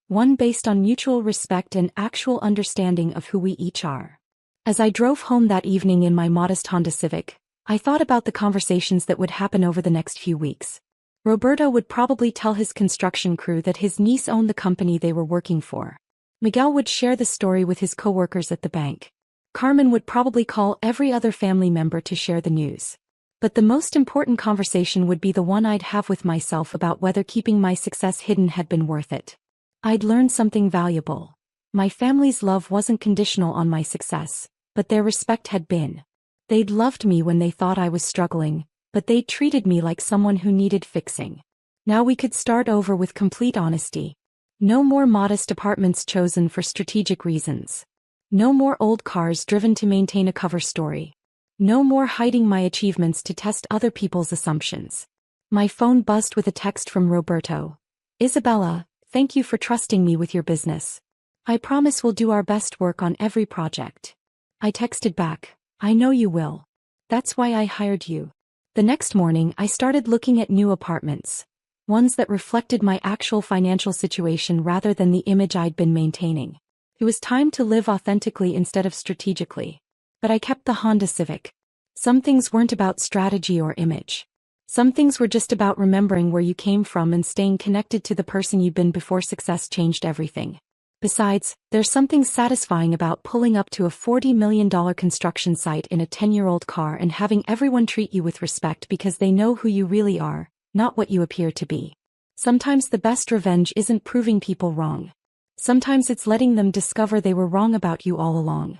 One based on mutual respect and actual understanding of who we each are. As I drove home that evening in my modest Honda Civic, I thought about the conversations that would happen over the next few weeks. Roberto would probably tell his construction crew that his niece owned the company they were working for. Miguel would share the story with his coworkers at the bank. Carmen would probably call every other family member to share the news. But the most important conversation would be the one I'd have with myself about whether keeping my success hidden had been worth it. I'd learned something valuable. My family's love wasn't conditional on my success, but their respect had been. They'd loved me when they thought I was struggling, but they treated me like someone who needed fixing. Now we could start over with complete honesty. No more modest apartments chosen for strategic reasons. No more old cars driven to maintain a cover story. No more hiding my achievements to test other people's assumptions. My phone buzzed with a text from Roberto. Isabella, thank you for trusting me with your business. I promise we'll do our best work on every project. I texted back, I know you will. That's why I hired you. The next morning I started looking at new apartments. Ones that reflected my actual financial situation rather than the image I'd been maintaining. It was time to live authentically instead of strategically. But I kept the Honda Civic. Some things weren't about strategy or image. Some things were just about remembering where you came from and staying connected to the person you'd been before success changed everything. Besides, there's something satisfying about pulling up to a $40 million construction site in a 10-year-old car and having everyone treat you with respect because they know who you really are, not what you appear to be. Sometimes the best revenge isn't proving people wrong. Sometimes it's letting them discover they were wrong about you all along.